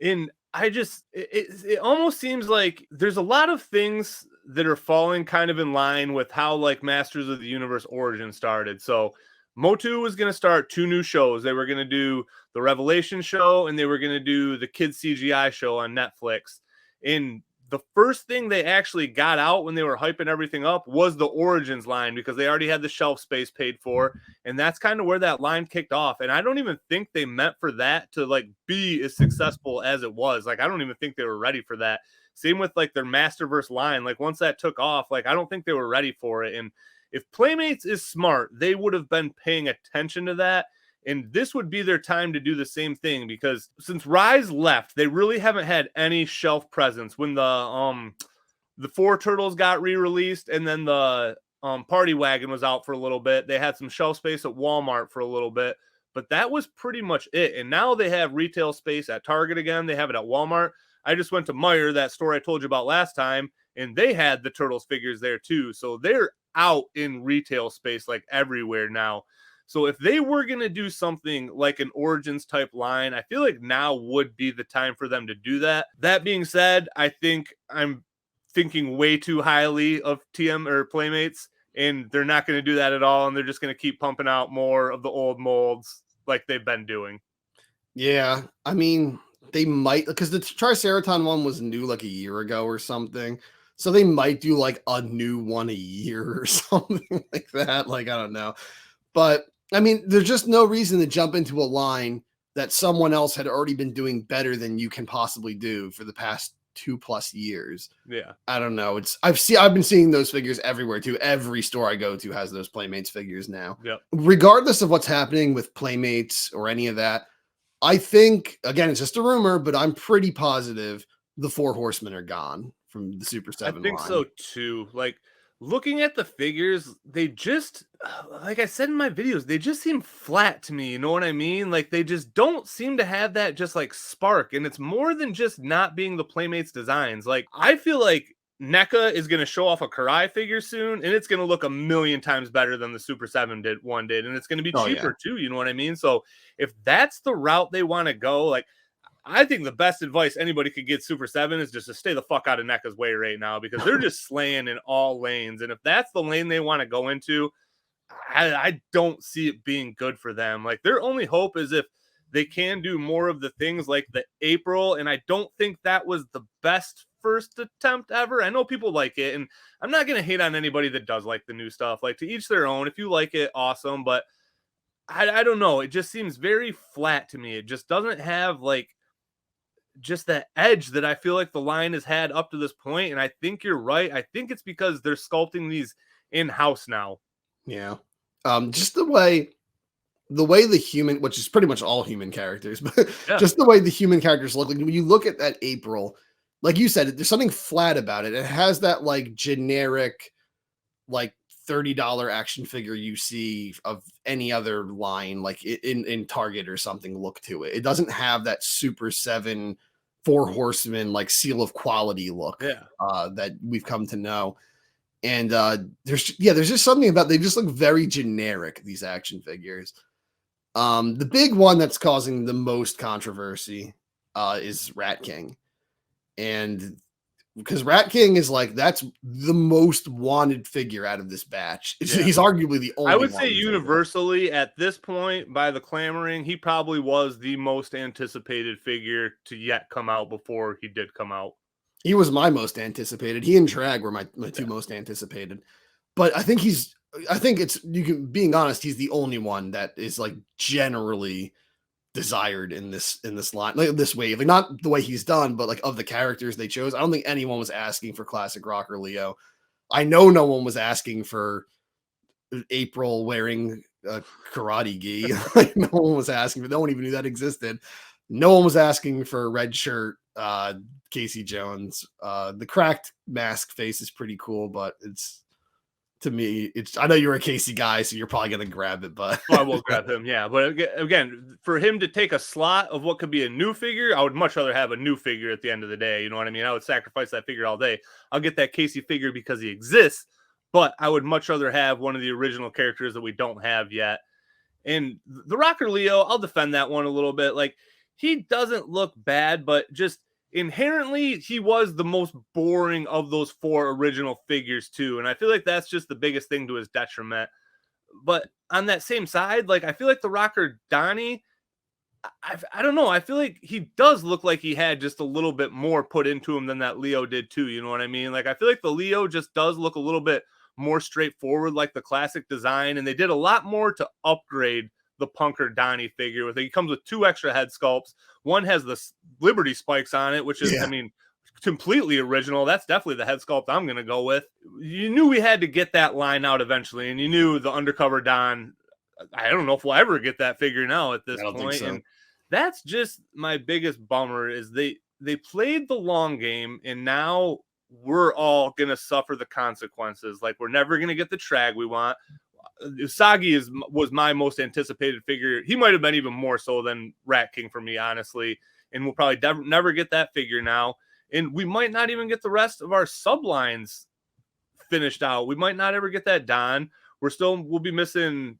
And I just, it almost seems like there's a lot of things that are falling kind of in line with how like Masters of the Universe Origin started. So Motu was going to start 2 new shows. They were going to do the Revelation show, and they were going to do the Kids CGI show on Netflix. And the first thing they actually got out when they were hyping everything up was the Origins line, because they already had the shelf space paid for. And that's kind of where that line kicked off. And I don't even think they meant for that to like be as successful as it was. Like, I don't even think they were ready for that. Same with like their Masterverse line. Like, once that took off, like, I don't think they were ready for it. And if Playmates is smart, they would have been paying attention to that And this would be their time to do the same thing, because since Rise left, they really haven't had any shelf presence. When the Four Turtles got re-released, and then the Party Wagon was out for a little bit, they had some shelf space at Walmart for a little bit, but that was pretty much it. And now they have retail space at Target again. They have it at Walmart. I just went to Meijer, that store I told you about last time, and they had the Turtles figures there too. So they're out in retail space like everywhere now. So if they were going to do something like an Origins type line, I feel like now would be the time for them to do that. That being said, I think I'm thinking way too highly of TM or Playmates, and they're not going to do that at all. And they're just going to keep pumping out more of the old molds like they've been doing. Yeah. I mean, they might, because the Triceraton one was new like a year ago or something. So they might do like a new one a year or something like that. Like, I don't know. But I mean, there's just no reason to jump into a line that someone else had already been doing better than you can possibly do for the past 2+ years. Yeah. I don't know. I've been seeing those figures everywhere too. Every store I go to has those Playmates figures now. Yep. Regardless of what's happening with Playmates or any of that, I think, again, it's just a rumor, but I'm pretty positive the Four Horsemen are gone from the Super 7 I think line. so too. Like, looking at the figures, they just, like I said in my videos, they just seem flat to me. You know what I mean? Like, they just don't seem to have that just like spark. And it's more than just not being the Playmates designs. Like, I feel like NECA is going to show off a Karai figure soon, and it's going to look a million times better than the Super 7 did. And it's going to be cheaper too. You know what I mean? So if that's the route they want to go, like, I think the best advice anybody could get Super 7 is just to stay the fuck out of NECA's way right now, because they're just slaying in all lanes. And if that's the lane they want to go into, I don't see it being good for them. Like, their only hope is if they can do more of the things like the April. And I don't think that was the best first attempt ever. I know people like it, and I'm not going to hate on anybody that does like the new stuff. Like, to each their own. If you like it, awesome. But I don't know. It just seems very flat to me. It just doesn't have like just that edge that I feel like the line has had up to this point. And I think you're right. I think it's because they're sculpting these in-house now. Yeah. Just the way the human, which is pretty much all human characters, but just the way the human characters look, like when you look at that April, like you said, there's something flat about it. It has that like generic, like $30 action figure you see of any other line, like in Target or something, look to it. It doesn't have that Super 7 Four Horsemen like seal of quality look that we've come to know. And there's just something about, they just look very generic, these action figures. The big one that's causing the most controversy is Rat King. And because Rat King is like, that's the most wanted figure out of this batch. He's arguably the only. I would say universally at this point, by the clamoring, he probably was the most anticipated figure to yet come out before he did come out. He was my most anticipated. He and Drag were my two most anticipated. But I think being honest, he's the only one that is like generally desired in this line, like this wave, like not the way he's done, but like of the characters they chose. I don't think anyone was asking for classic Rocker Leo. I know no one was asking for April wearing a karate gi. Like, no one was asking for, no one even knew that existed. No one was asking for a red shirt Casey Jones. The cracked mask face is pretty cool, but to me, I know you're a Casey guy, so you're probably going to grab it, but I will grab him. Yeah. But again, for him to take a slot of what could be a new figure, I would much rather have a new figure at the end of the day. You know what I mean? I would sacrifice that figure all day. I'll get that Casey figure because he exists, but I would much rather have one of the original characters that we don't have yet. And the Rocker Leo, I'll defend that one a little bit. Like, he doesn't look bad, but just inherently, he was the most boring of those four original figures too. And I feel like that's just the biggest thing to his detriment. But on that same side, like, I feel like the Rocker Donnie, I don't know. I feel like he does look like he had just a little bit more put into him than that Leo did too. You know what I mean? Like, I feel like the Leo just does look a little bit more straightforward, like the classic design. And they did a lot more to upgrade the Punker Donnie figure. With it, he comes with 2 extra head sculpts. One has the Liberty spikes on it, which is, I mean, completely original. That's definitely the head sculpt I'm going to go with. You knew we had to get that line out eventually, and you knew the Undercover Don I don't know if we'll ever get that figure now at this I don't think point. so. And that's just my biggest bummer is they played the long game, and now we're all going to suffer the consequences. Like, we're never going to get the Trag we want. Usagi was my most anticipated figure. He might have been even more so than Rat King for me, honestly. And we'll probably never get that figure now. And we might not even get the rest of our sublines finished out. We might not ever get that Don. We'll be missing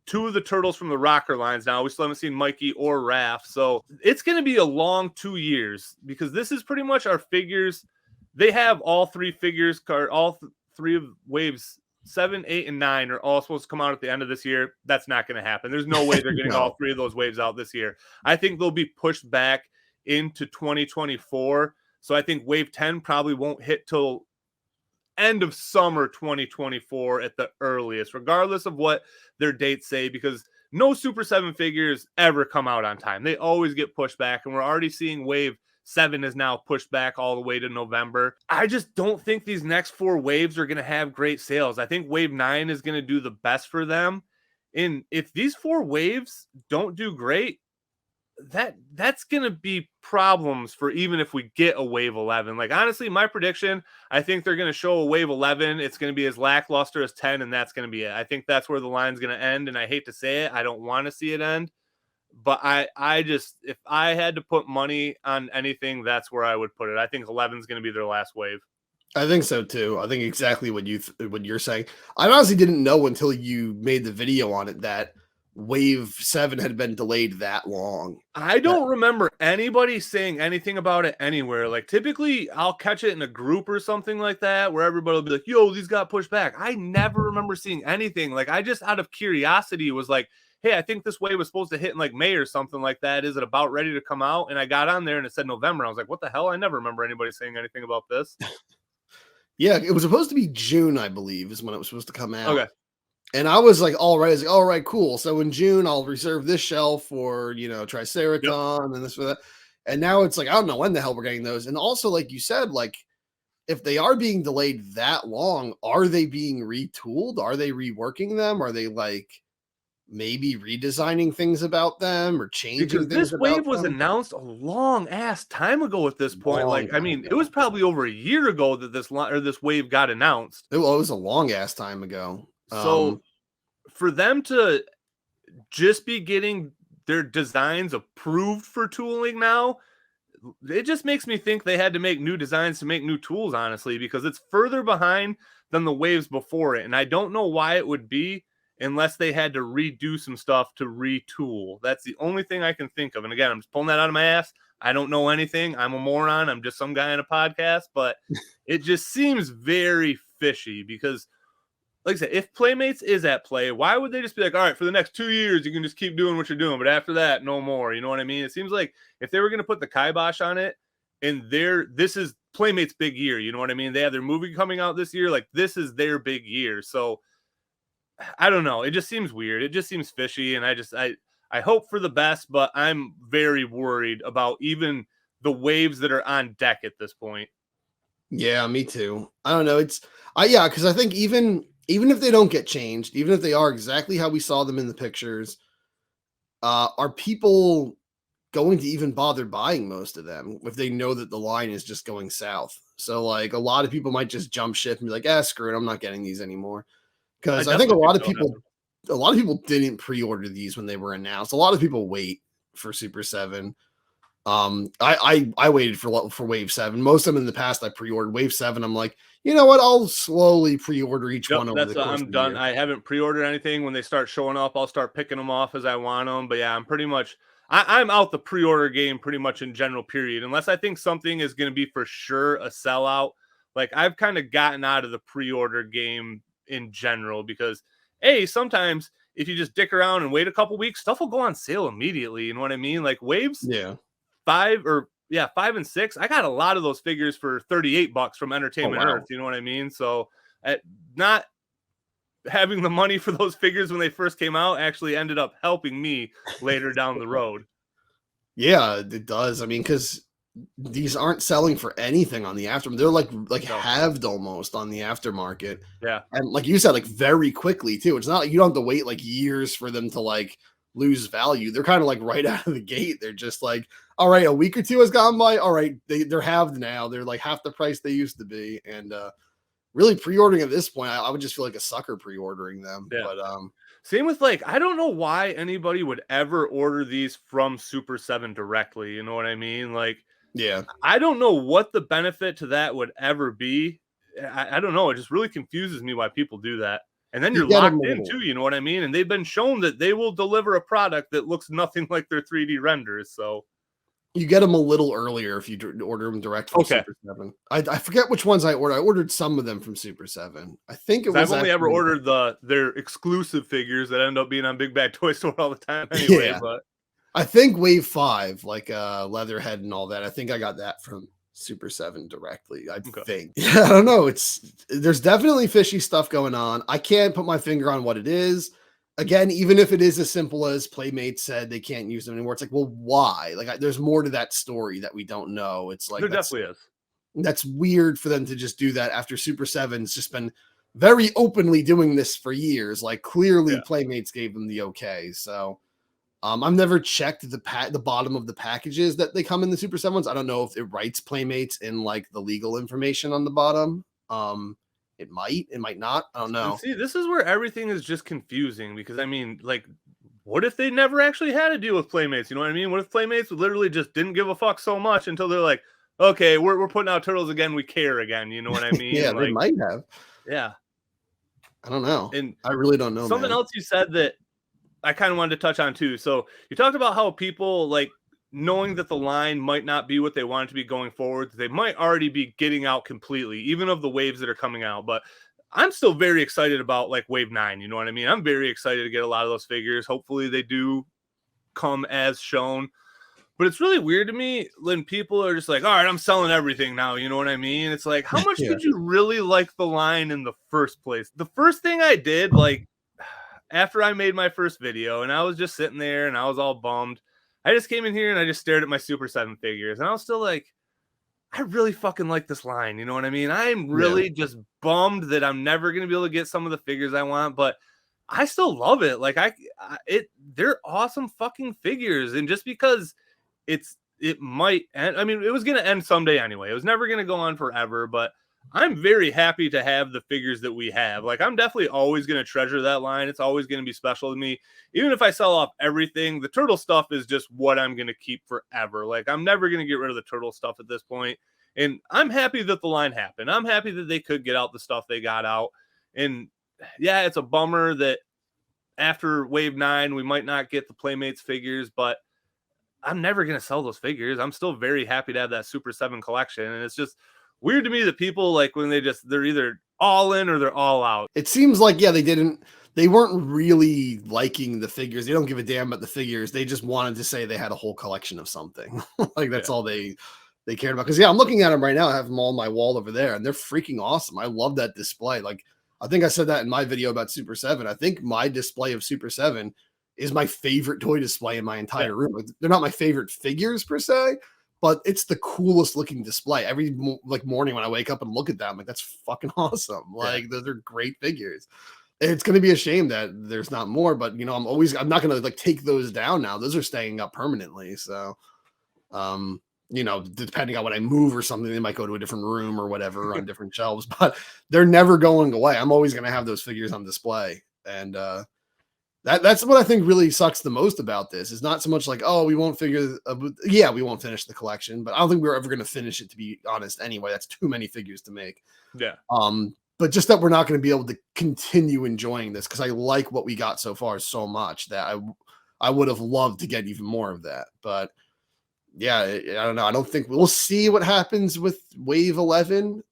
2 of the turtles from the rocker lines now. We still haven't seen Mikey or Raph. So it's going to be a long 2 years because this is pretty much our figures. They have all 3 figures, all 3 of waves 7, 8, and 9 are all supposed to come out at the end of this year. That's not going to happen. There's no way they're getting all 3 of those waves out this year. I think they'll be pushed back into 2024. So I think wave 10 probably won't hit till end of summer 2024 at the earliest, regardless of what their dates say, because no Super 7 figures ever come out on time. They always get pushed back, and we're already seeing wave 7 is now pushed back all the way to November. I just don't think these next 4 waves are going to have great sales. I think wave 9 is going to do the best for them. And if these 4 waves don't do great, that's going to be problems for even if we get a wave 11. Like, honestly, my prediction, I think they're going to show a wave 11. It's going to be as lackluster as 10, and that's going to be it. I think that's where the line's going to end, and I hate to say it, I don't want to see it end. But I just, if I had to put money on anything, that's where I would put it. I think 11 is going to be their last wave. I think so too. I think exactly what you're saying. I honestly didn't know until you made the video on it that wave 7 had been delayed that long. I don't remember anybody saying anything about it anywhere. Like, typically I'll catch it in a group or something like that where everybody will be like, yo, these got pushed back. I never remember seeing anything. Like, I just out of curiosity was like, hey, I think this wave was supposed to hit in like May or something like that. Is it about ready to come out? And I got on there and it said November. I was like, what the hell? I never remember anybody saying anything about this. Yeah, it was supposed to be June, I believe, is when it was supposed to come out. Okay. And I was like, all right. I was like, all right, cool. So in June, I'll reserve this shelf for, Triceraton and this for that. And now it's like, I don't know when the hell we're getting those. And also, like you said, like, if they are being delayed that long, are they being retooled? Are they reworking them? Are they like maybe redesigning things about them or changing because things this wave was them? announced a long ass time ago at this point. Like, I mean, it was probably over a year ago that this wave got announced. It was a long ass time ago. So for them to just be getting their designs approved for tooling now, it just makes me think they had to make new designs to make new tools, honestly, because it's further behind than the waves before it. And I don't know why it would be unless they had to redo some stuff to retool. That's the only thing I can think of. And again, I'm just pulling that out of my ass. I don't know anything. I'm a moron. I'm just some guy in a podcast, but it just seems very fishy because, like I said, if Playmates is at play, why would they just be like, all right, for the next 2 years, you can just keep doing what you're doing, but after that, no more. You know what I mean? It seems like if they were going to put the kibosh on it, and this is Playmates' big year, you know what I mean? They have their movie coming out this year. Like, this is their big year. So, I don't know. It just seems weird. It just seems fishy, and I hope for the best, but I'm very worried about even the waves that are on deck at this point. Yeah, me too. I don't know. Because I think even if they don't get changed, even if they are exactly how we saw them in the pictures, are people going to even bother buying most of them if they know that the line is just going south? So, like, a lot of people might just jump ship and be like, screw it, I'm not getting these anymore. Because I think a lot of people didn't pre-order these when they were announced. A lot of people wait for Super 7. I waited for Wave 7. Most of them in the past I pre-ordered. Wave 7, I'm like, you know what? I'll slowly pre-order each one over the course I'm of the done. year. I haven't pre-ordered anything. When they start showing up, I'll start picking them off as I want them. But yeah, I'm pretty much I'm out the pre-order game pretty much in general, period. Unless I think something is going to be for sure a sellout. Like, I've kind of gotten out of the pre-order game in general because sometimes if you just dick around and wait a couple weeks, stuff will go on sale immediately. You know what I mean? Like waves, 5 and 6. I got a lot of those figures for $38 from Entertainment Earth. You know what I mean? So not having the money for those figures when they first came out actually ended up helping me later down the road. Yeah, it does. I mean, because these aren't selling for anything on the aftermarket. They're like No. halved almost on the aftermarket. Yeah. And like you said, like very quickly too. It's not like you don't have to wait like years for them to like lose value. They're kind of like right out of the gate. They're just like, all right, a week or two has gone by. All right, they're halved now. They're like half the price they used to be. And really pre-ordering at this point, I would just feel like a sucker pre-ordering them. Yeah. But same with like, I don't know why anybody would ever order these from Super 7 directly. You know what I mean? Like, yeah. I don't know what the benefit to that would ever be. I don't know. It just really confuses me why people do that. And then you're get 'em locked a in little. too, you know what I mean? And they've been shown that they will deliver a product that looks nothing like their 3D renders. So You get them a little earlier if you order them direct from Okay. Super 7. I forget which ones I ordered. I ordered some of them from Super 7. I think it 'cause was I've only ever actually- ordered their exclusive figures that end up being on Big Bad Toy Store all the time anyway. Yeah. But I think Wave 5, like Leatherhead and all that. I think I got that from Super 7 directly. I think. Yeah, I don't know. There's definitely fishy stuff going on. I can't put my finger on what it is. Again, even if it is as simple as Playmates said they can't use them anymore, it's like, well, why? Like, there's more to that story that we don't know. It's like there definitely is. That's weird for them to just do that after Super 7's just been very openly doing this for years. Like, clearly, Yeah. Playmates gave them the okay. So, I've never checked the bottom of the packages that they come in the Super 7 ones. I don't know if it writes Playmates in like the legal information on the bottom. It might not. I don't know. And see, this is where everything is just confusing because I mean, like, what if they never actually had a deal with Playmates? You know what I mean? What if Playmates literally just didn't give a fuck so much until they're like, okay, we're putting out Turtles again, we care again. You know what I mean? Yeah, like, they might have. Yeah. I don't know. And I really don't know. Something else you said that I kind of wanted to touch on too. So you talked about how people like knowing that the line might not be what they want it to be going forward. They might already be getting out completely, even of the waves that are coming out. But I'm still very excited about like Wave 9. You know what I mean? I'm very excited to get a lot of those figures. Hopefully they do come as shown. But it's really weird to me when people are just like, all right, I'm selling everything now. You know what I mean? It's like, how much did you really like the line in the first place? The first thing I did, like, after I made my first video and I was just sitting there and I was all bummed, I just came in here and I just stared at my Super 7 figures. And I was still like, I really fucking like this line. You know what I mean? I'm really just bummed that I'm never going to be able to get some of the figures I want, but I still love it. Like they're awesome fucking figures. And just because it might end, I mean, it was going to end someday anyway. It was never going to go on forever, but I'm very happy to have the figures that we have. Like, I'm definitely always going to treasure that line. It's always going to be special to me. Even if I sell off everything, the turtle stuff is just what I'm going to keep forever. Like, I'm never going to get rid of the turtle stuff at this point. And I'm happy that the line happened. I'm happy that they could get out the stuff they got out. And yeah, it's a bummer that after Wave 9, we might not get the Playmates figures, but I'm never going to sell those figures. I'm still very happy to have that Super 7 collection. And it's just weird to me that people like when they're either all in or they're all out. It seems like, yeah, they weren't really liking the figures. They don't give a damn about the figures. They just wanted to say they had a whole collection of something. Like that's all they cared about. Cause yeah, I'm looking at them right now. I have them all on my wall over there and they're freaking awesome. I love that display. Like, I think I said that in my video about Super 7. I think my display of Super 7 is my favorite toy display in my entire room. Like, they're not my favorite figures per se, but it's the coolest looking display. Every morning when I wake up and look at that, I'm like, that's fucking awesome. Like, those are great figures. It's going to be a shame that there's not more, but you know, I'm not going to like take those down now. Those are staying up permanently. So, you know, depending on when I move or something, they might go to a different room or whatever on different shelves, but they're never going away. I'm always going to have those figures on display. And, that's what I think really sucks the most about this. Is not so much like, oh, we won't we won't finish the collection, but I don't think we're ever going to finish it, to be honest. Anyway, that's too many figures to make. Yeah. But just that we're not going to be able to continue enjoying this because I like what we got so far so much that I would have loved to get even more of that. But yeah, I don't know. I don't think we'll see what happens with Wave 11.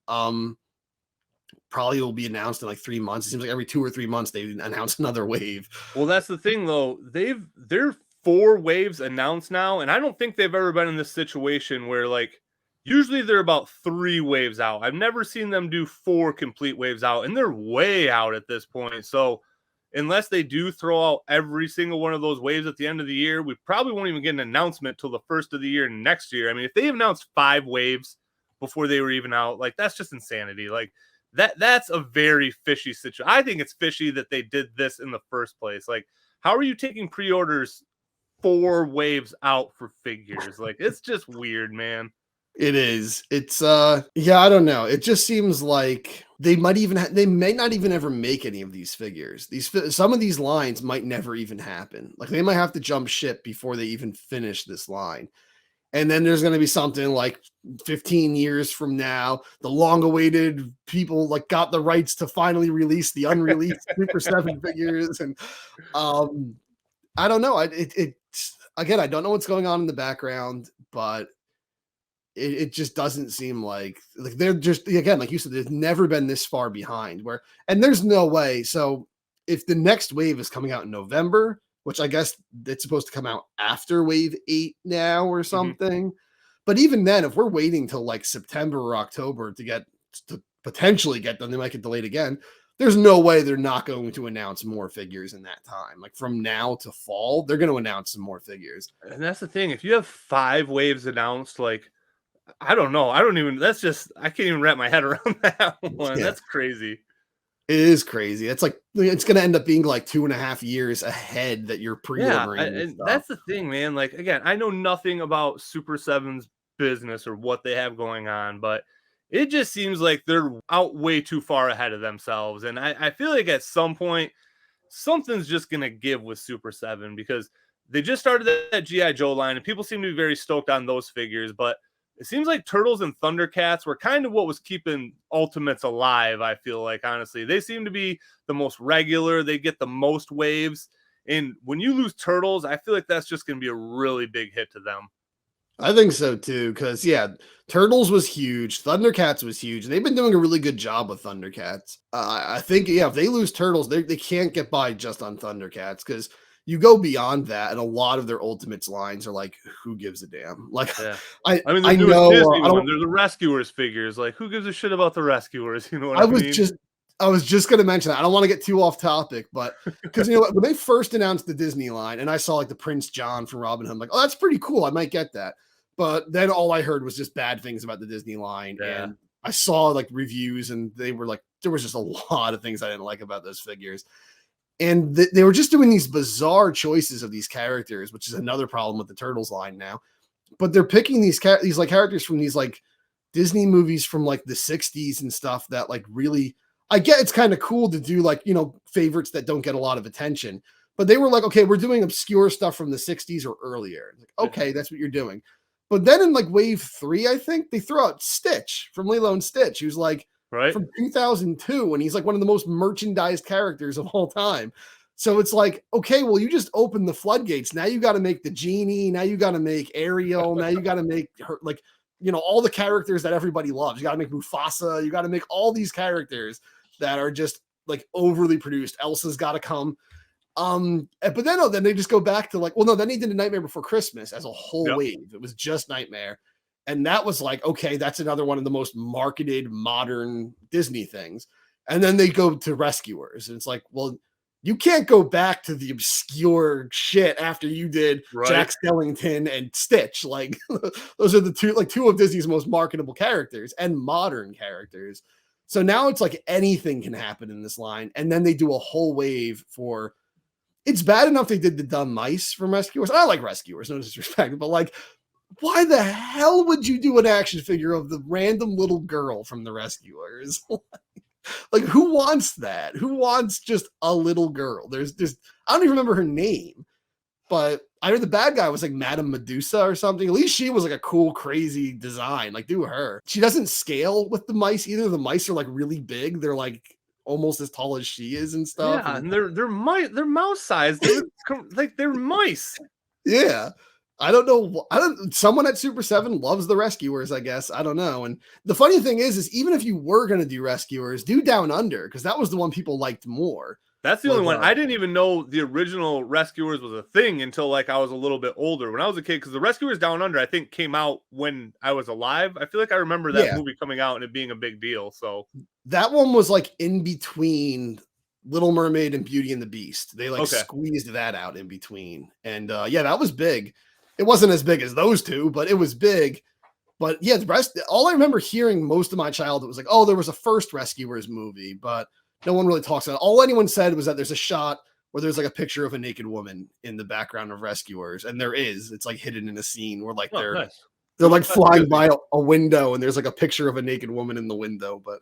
Probably will be announced in like 3 months. It seems like every 2 or 3 months they announce another wave. Well, that's the thing though. They're 4 waves announced now, and I don't think they've ever been in this situation where like usually they're about 3 waves out. I've never seen them do 4 complete waves out, and they're way out at this point. So unless they do throw out every single one of those waves at the end of the year, we probably won't even get an announcement till the first of the year next year. I mean, if they announced 5 waves before they were even out, like that's just insanity. Like that's a very fishy situation. I think it's fishy that they did this in the first place. Like, how are you taking pre-orders 4 waves out for figures? Like, it's just weird, man. It is. It's yeah, I don't know. It just seems like they may not even ever make any of these figures. Some of these lines might never even happen. Like they might have to jump ship before they even finish this line. And then there's going to be something like 15 years from now, the long-awaited people like got the rights to finally release the unreleased Super 7 figures. And I don't know. Again, I don't know what's going on in the background, but it just doesn't seem like they're just, again, like you said, there's never been this far behind and there's no way. So if the next wave is coming out in November, which I guess it's supposed to come out after wave 8 now or something. But even then, if we're waiting till like September or October to potentially get them, they might get delayed again. There's no way they're not going to announce more figures in that time. Like from now to fall, they're going to announce some more figures. And that's the thing. If you have 5 waves announced, like, I don't know. I can't even wrap my head around that one. Yeah. That's crazy. It is crazy. It's like, it's going to end up being like 2.5 years ahead that you're pre-ordering. Yeah, and that's the thing, man. Like, again, I know nothing about Super 7's business or what they have going on, but it just seems like they're out way too far ahead of themselves. And I feel like at some point, something's just going to give with Super 7 because they just started that G.I. Joe line and people seem to be very stoked on those figures, but it seems like Turtles and Thundercats were kind of what was keeping Ultimates alive, I feel like, honestly. They seem to be the most regular. They get the most waves. And when you lose Turtles, I feel like that's just going to be a really big hit to them. I think so, too, because, yeah, Turtles was huge. Thundercats was huge. And they've been doing a really good job with Thundercats. I think, yeah, if they lose Turtles, they can't get by just on Thundercats because you go beyond that, and a lot of their Ultimates lines are like, who gives a damn? Like, yeah. I mean, I know there's the Rescuers figures. Like, who gives a shit about the Rescuers? You know what I mean? I was just going to mention that. I don't want to get too off topic, but because, you know, when they first announced the Disney line and I saw like the Prince John from Robin Hood, I'm like, oh, that's pretty cool. I might get that. But then all I heard was just bad things about the Disney line. Yeah. And I saw like reviews and they were like, there was just a lot of things I didn't like about those figures. And they were just doing these bizarre choices of these characters, which is another problem with the Turtles line now. But they're picking these like characters from these like Disney movies from like the 60s and stuff that like really, I get it's kind of cool to do like, you know, favorites that don't get a lot of attention. But they were like, okay, we're doing obscure stuff from the 60s or earlier. Like, okay, that's what you're doing. But then in like wave 3, I think they throw out Stitch from Lilo and Stitch, who's like, right from 2002, and he's like one of the most merchandised characters of all time. So it's like, okay, well, you just opened the floodgates. Now you got to make the genie. Now you got to make Ariel. Now you got to make her, like, you know, all the characters that everybody loves. You got to make Mufasa. You got to make all these characters that are just like overly produced. Elsa's got to come. But then they just go back to like, well, no, then he did a Nightmare Before Christmas as a whole wave. It was just Nightmare. And that was like, okay, that's another one of the most marketed modern Disney things. And then they go to Rescuers. And it's like, well, you can't go back to the obscure shit after you did Jack Skellington and Stitch. Like those are the two of Disney's most marketable characters and modern characters. So now it's like anything can happen in this line. And then they do a whole wave for, it's bad enough they did the dumb mice from Rescuers. I like Rescuers, no disrespect, but like, why the hell would you do an action figure of the random little girl from the Rescuers? Like, who wants that? Who wants just a little girl? There's I don't even remember her name, but I heard the bad guy was like Madame Medusa or something. At least she was like a cool, crazy design. Like, do her. She doesn't scale with the mice either. The mice are like really big. They're like almost as tall as she is and stuff. Yeah, and they're mouse sized. They're mice. Yeah. I don't know. Someone at Super 7 loves the Rescuers, I guess. I don't know. And the funny thing is even if you were going to do Rescuers, do Down Under, because that was the one people liked more. That's the only one. I didn't even know the original Rescuers was a thing until like I was a little bit older. When I was a kid, because the Rescuers Down Under, I think, came out when I was alive. I feel like I remember that movie coming out and it being a big deal. So that one was like in between Little Mermaid and Beauty and the Beast. They like Okay. squeezed that out in between. And yeah, that was big. It wasn't as big as those two, but it was big. But yeah, the rest, all I remember hearing most of my childhood was like, oh, there was a first Rescuers movie, but no one really talks about it. All anyone said was that there's a shot where there's like a picture of a naked woman in the background of Rescuers. And there is, it's like hidden in a scene where like Nice. they're like flying by a window and there's like a picture of a naked woman in the window. But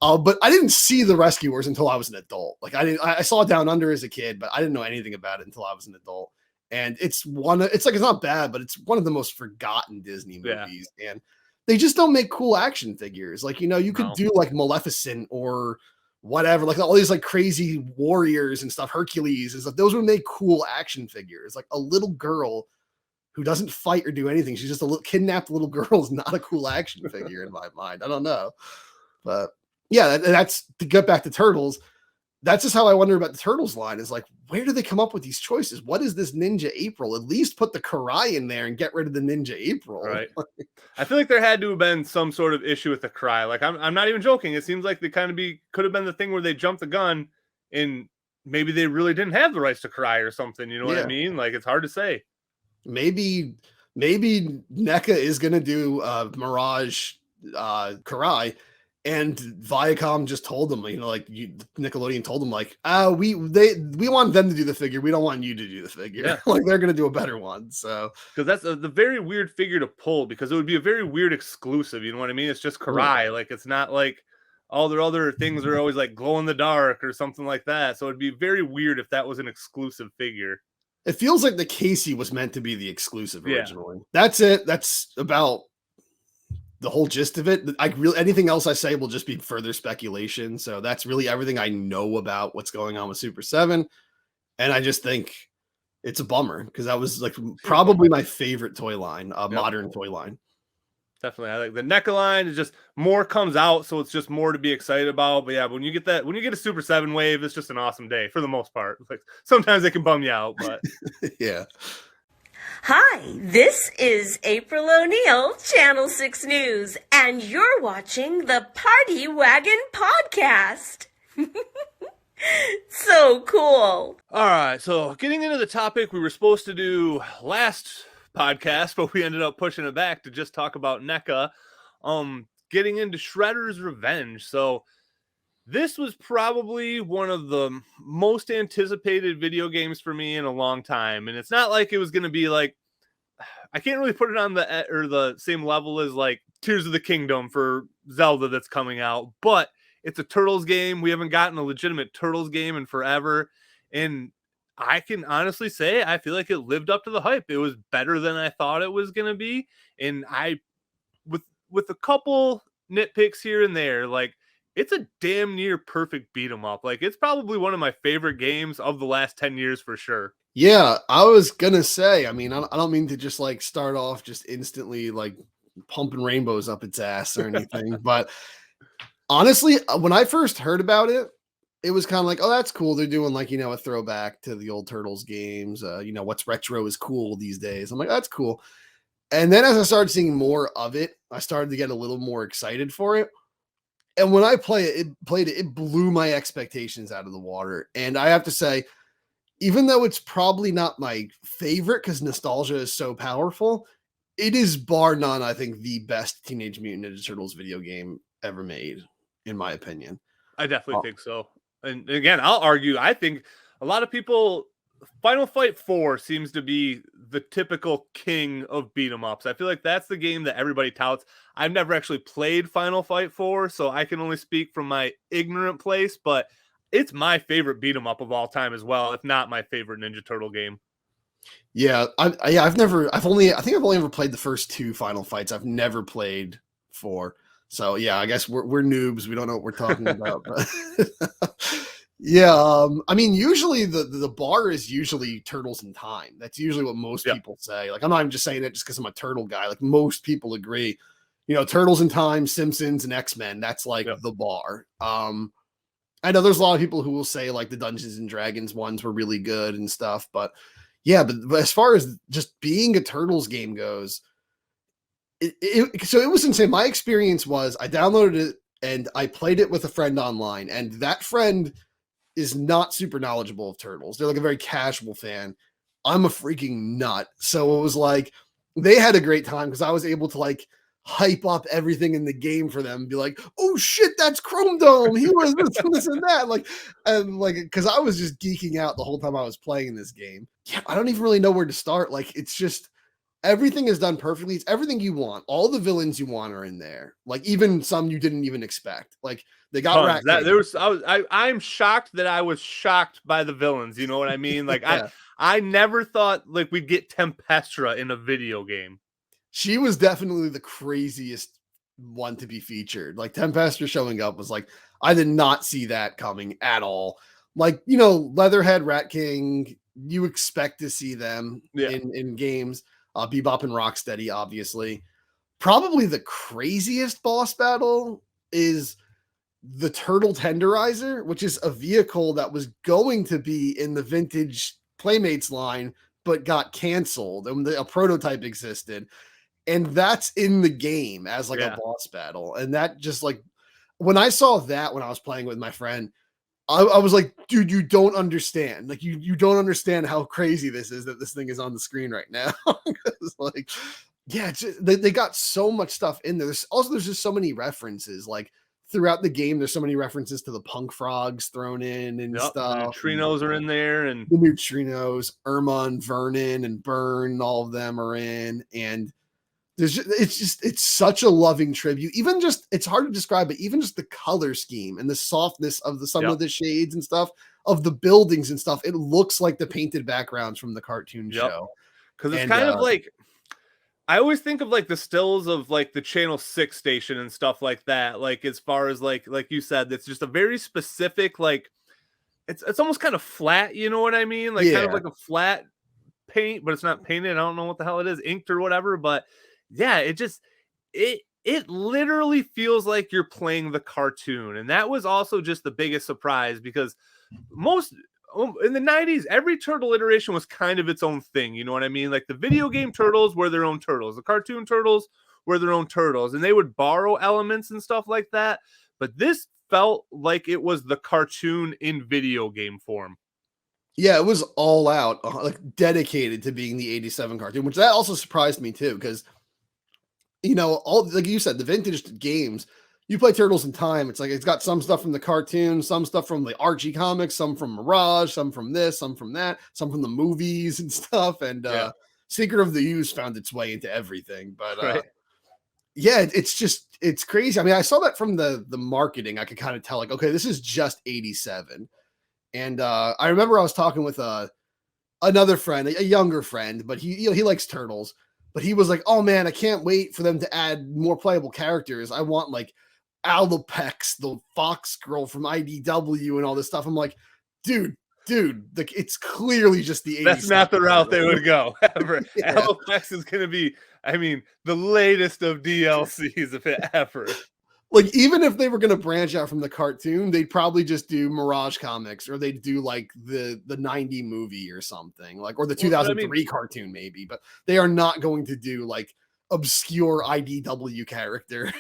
I didn't see the Rescuers until I was an adult. Like I saw Down Under as a kid, but I didn't know anything about it until I was an adult. And it's not bad, but it's one of the most forgotten Disney movies. Yeah. And they just don't make cool action figures. Like, you could do like Maleficent or whatever, like all these like crazy warriors and stuff, Hercules and stuff. Those would make cool action figures. Like a little girl who doesn't fight or do anything. She's just a little kidnapped little girl is not a cool action figure in my mind. I don't know. But yeah, that's to get back to Turtles. That's just how I wonder about the Turtles line is like, where do they come up with these choices? What is this Ninja April? At least put the Karai in there and get rid of the Ninja April. Right. I feel like there had to have been some sort of issue with the cry. Like I'm not even joking. It seems like they kind of could have been the thing where they jumped the gun and maybe they really didn't have the rights to cry or something. You know what I mean? Like it's hard to say. Maybe NECA is gonna do Mirage Karai. And Viacom just told them, Nickelodeon told them, like, we want them to do the figure. We don't want you to do the figure. Yeah. Like they're going to do a better one. So, because that's the very weird figure to pull because it would be a very weird exclusive. You know what I mean? It's just Karai. Like it's not like all their other things are always like glow in the dark or something like that. So it'd be very weird if that was an exclusive figure. It feels like the Casey was meant to be the exclusive originally. Yeah. That's it. That's about the whole gist of it. Anything else I say will just be further speculation. So that's really everything I know about what's going on with Super 7. And I just think it's a bummer because that was like probably my favorite toy line, modern toy line. Definitely. I like the NECA line is just more comes out. So it's just more to be excited about. But yeah, when you get a Super 7 wave, it's just an awesome day for the most part. Like sometimes they can bum you out, but yeah. Hi, this is April O'Neil, Channel 6 News, and you're watching the Party Wagon Podcast. So cool. All right, so getting into the topic we were supposed to do last podcast, but we ended up pushing it back to just talk about NECA. Getting into Shredder's Revenge. So this was probably one of the most anticipated video games for me in a long time. And it's not like it was going to be like, I can't really put it on the same level as like Tears of the Kingdom for Zelda that's coming out, but it's a Turtles game. We haven't gotten a legitimate Turtles game in forever. And I can honestly say, I feel like it lived up to the hype. It was better than I thought it was going to be. And with a couple nitpicks here and there, like, it's a damn near perfect beat 'em up. Like it's probably one of my favorite games of the last 10 years for sure. Yeah, I was gonna say, I mean, I don't mean to just like start off just instantly like pumping rainbows up its ass or anything, but honestly, when I first heard about it, it was kind of like, oh, that's cool. They're doing like, a throwback to the old Turtles games. What's retro is cool these days. I'm like, that's cool. And then as I started seeing more of it, I started to get a little more excited for it. And when I played it, it blew my expectations out of the water. And I have to say, even though it's probably not my favorite because nostalgia is so powerful, it is bar none, I think, the best Teenage Mutant Ninja Turtles video game ever made, in my opinion. I definitely think so. And again, I'll argue, I think a lot of people, Final Fight 4 seems to be the typical king of beat 'em ups. I feel like that's the game that everybody touts. I've never actually played Final Fight 4, so I can only speak from my ignorant place, but it's my favorite beat 'em up of all time as well, if not my favorite Ninja Turtle game. Yeah, I've only ever played the first two Final Fights. I've never played 4. So yeah, I guess we're noobs. We don't know what we're talking about. But yeah, I mean, usually the bar is usually Turtles in Time. That's usually what most people say. Like, I'm not even just saying it just because I'm a turtle guy. Like, most people agree. Turtles in Time, Simpsons, and X-Men. That's like the bar. I know there's a lot of people who will say like the Dungeons and Dragons ones were really good and stuff, but yeah, but as far as just being a Turtles game goes, so it was insane. My experience was I downloaded it and I played it with a friend online, and that friend is not super knowledgeable of Turtles. They're like a very casual fan. I'm a freaking nut. So it was like they had a great time because I was able to like hype up everything in the game for them and be like, oh shit, that's Chrome Dome. He was this and that. Like, because I was just geeking out the whole time I was playing this game. Yeah, I don't even really know where to start. Like, it's just everything is done perfectly. It's everything you want. All the villains you want are in there. Like, even some you didn't even expect. Like, they got I'm shocked that I was shocked by the villains. You know what I mean? Like, yeah. I never thought like we'd get Tempestra in a video game. She was definitely the craziest one to be featured. Like Tempestra showing up was like, I did not see that coming at all. Like, you know, Leatherhead, Rat King, you expect to see them in games. Bebop and Rocksteady, obviously. Probably the craziest boss battle is the Turtle Tenderizer, which is a vehicle that was going to be in the vintage Playmates line, but got canceled. And a prototype existed. And that's in the game as like a boss battle. And that just like, when I saw that when I was playing with my friend, I was like, dude, you don't understand. Like, you don't understand how crazy this is that this thing is on the screen right now. Like, yeah, they got so much stuff in there. There's just so many references. Like, throughout the game, there's so many references to the punk frogs thrown in and stuff. The neutrinos are in there, and the neutrinos, Irma and Vernon and Burn, all of them are in. And it's such a loving tribute. Even just, it's hard to describe, but even just the color scheme and the softness of some of the shades and stuff of the buildings and stuff, it looks like the painted backgrounds from the cartoon show. Because it's kind of like, I always think of like the stills of like the Channel 6 station and stuff like that. Like, as far as like you said, it's just a very specific, like, it's almost kind of flat, you know what I mean? Like kind of like a flat paint, but it's not painted. I don't know what the hell it is, inked or whatever. But yeah, it literally feels like you're playing the cartoon. And that was also just the biggest surprise, because in the 90s, every Turtle iteration was kind of its own thing. You know what I mean? Like the video game Turtles were their own Turtles. The cartoon Turtles were their own Turtles. And they would borrow elements and stuff like that. But this felt like it was the cartoon in video game form. Yeah, it was all out, like dedicated to being the 87 cartoon, which that also surprised me too. Because, you know, all, like you said, the vintage games, you play Turtles in Time, it's like it's got some stuff from the cartoon, some stuff from the Archie comics, some from Mirage, some from this, some from that, some from the movies and stuff. And Secret of the Ooze found its way into everything. But yeah, it's crazy. I mean, I saw that from the marketing. I could kind of tell, like, okay, this is just 87. And I remember I was talking with another friend, a younger friend, but he likes Turtles. But he was like, oh man, I can't wait for them to add more playable characters. I want like Alopex, the Fox girl from IDW and all this stuff. I'm like, dude, like it's clearly just the 80s. That's not the route they would go ever. Yeah. Alopex is going to be, I mean, the latest of DLCs if it ever. Like, even if they were going to branch out from the cartoon, they'd probably just do Mirage Comics, or they'd do like the 90 movie or something, like, or the 2003 cartoon maybe, but they are not going to do like obscure IDW character.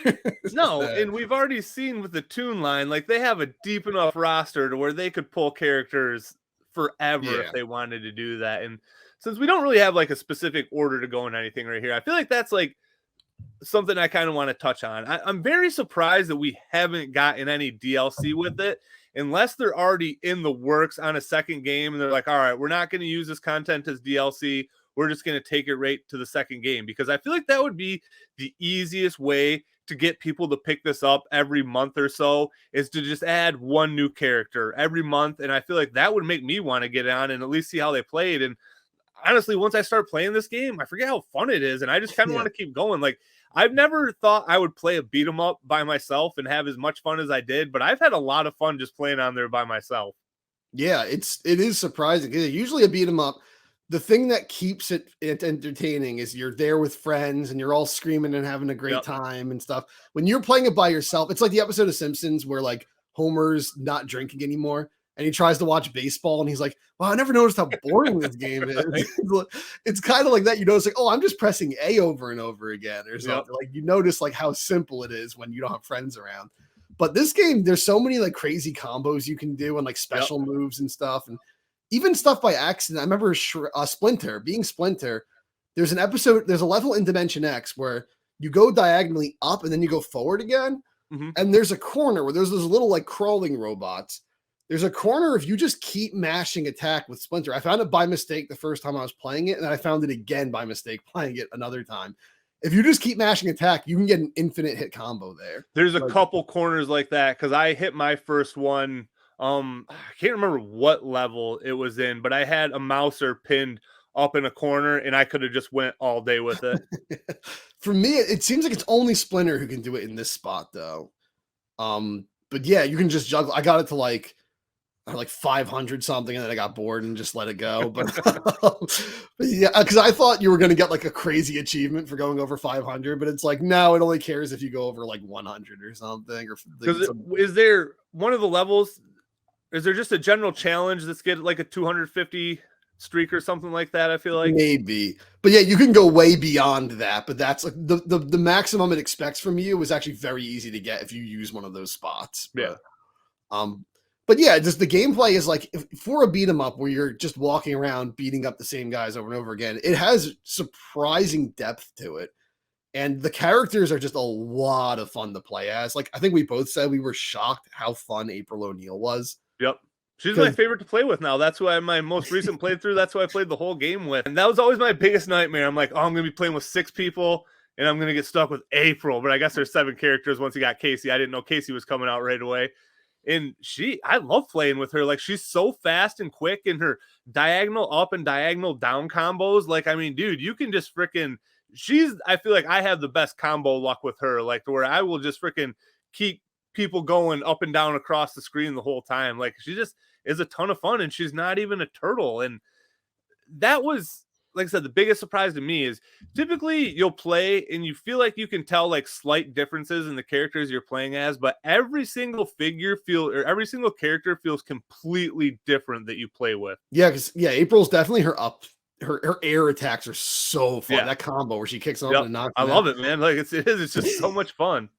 No, and we've already seen with the Toon line, like they have a deep enough roster to where they could pull characters forever if they wanted to do that. And since we don't really have like a specific order to go in anything right here, I feel like that's like something I kind of want to touch on. I'm very surprised that we haven't gotten any DLC with it, unless they're already in the works on a second game and they're like, all right, we're not going to use this content as DLC. We're just going to take it right to the second game, because I feel like that would be the easiest way to get people to pick this up every month or so, is to just add one new character every month. And I feel like that would make me want to get on and at least see how they played. And honestly, once I start playing this game, I forget how fun it is. And I just kind of want to keep going. Like, I've never thought I would play a beat 'em up by myself and have as much fun as I did, but I've had a lot of fun just playing on there by myself. Yeah, it is surprising. Usually a beat 'em up, the thing that keeps it entertaining is you're there with friends and you're all screaming and having a great time and stuff. When you're playing it by yourself, it's like the episode of Simpsons where like Homer's not drinking anymore and he tries to watch baseball and he's like, wow, I never noticed how boring this game is. It's kind of like that. You notice like, oh, I'm just pressing A over and over again or something. Like, you notice like how simple it is when you don't have friends around. But this game, there's so many like crazy combos you can do and like special moves and stuff, and even stuff by accident. I remember Splinter being Splinter. There's a level in Dimension X where you go diagonally up and then you go forward again. And there's a corner where there's those little like crawling robots. There's a corner if you just keep mashing attack with Splinter. I found it by mistake the first time I was playing it, and then I found it again by mistake playing it another time. If you just keep mashing attack, you can get an infinite hit combo there. There's a couple corners like that because I hit my first one. I can't remember what level it was in, but I had a mouser pinned up in a corner, and I could have just went all day with it. For me, it seems like it's only Splinter who can do it in this spot, though. But yeah, you can just juggle. I got it to like 500 something, and then I got bored and just let it go. But, but yeah, because I thought you were going to get like a crazy achievement for going over 500, but it's like, no, it only cares if you go over like 100 or something. Or is there one of the levels? Is there just a general challenge that's get like a 250 streak or something like that? I feel like maybe, but yeah, you can go way beyond that. But that's like the maximum it expects from you is actually very easy to get if you use one of those spots. But yeah, just the gameplay is like for a beat 'em up where you're just walking around beating up the same guys over and over again. It has surprising depth to it, and the characters are just a lot of fun to play as. Like I think we both said we were shocked how fun April O'Neil was. Yep. She's my favorite to play with now. That's who my most recent playthrough. That's who I played the whole game with. And that was always my biggest nightmare. I'm like, I'm going to be playing with 6 people and I'm going to get stuck with April. But I guess there's 7 characters once you got Casey. I didn't know Casey was coming out right away. And I love playing with her. Like she's so fast and quick in her diagonal up and diagonal down combos. Like, I mean, dude, you can just I feel like I have the best combo luck with her. Like where I will just keep people going up and down across the screen the whole time. Like she just is a ton of fun, and she's not even a turtle. And that was, like I said, the biggest surprise to me is typically you'll play and you feel like you can tell like slight differences in the characters you're playing as, but every single every single character feels completely different that you play with. Yeah, because April's definitely her air attacks are so fun. That combo where she kicks on and knocks. I love it, man. Like it's just so much fun.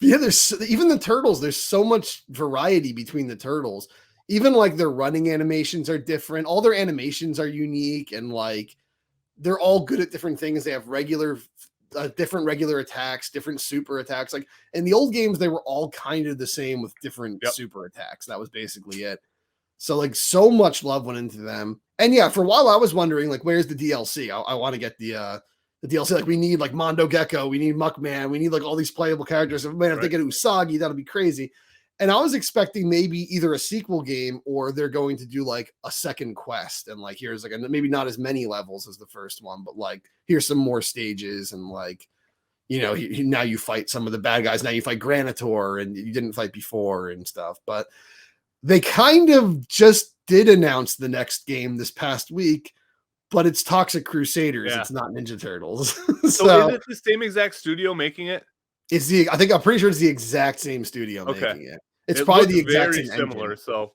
Yeah, there's even the turtles. There's so much variety between the turtles. Even like their running animations are different. All their animations are unique, and like they're all good at different things. They have different regular attacks, different super attacks. Like in the old games, they were all kind of the same with different super attacks. That was basically it. So like so much love went into them. And yeah, for a while I was wondering like, where's the DLC? I want to get the DLC. Like we need like Mondo Gecko, we need Muckman, we need like all these playable characters. Man, if they get Usagi, that'll be crazy. And I was expecting maybe either a sequel game or they're going to do like a second quest. And like, here's like, maybe not as many levels as the first one, but like, here's some more stages. And like, you know, now you fight some of the bad guys. Now you fight Granitor and you didn't fight before and stuff. But they kind of just did announce the next game this past week, but it's Toxic Crusaders. It's not Ninja Turtles. So is it the same exact studio making it? I'm pretty sure it's the exact same studio making it. It's probably the exact same similar. Engine. So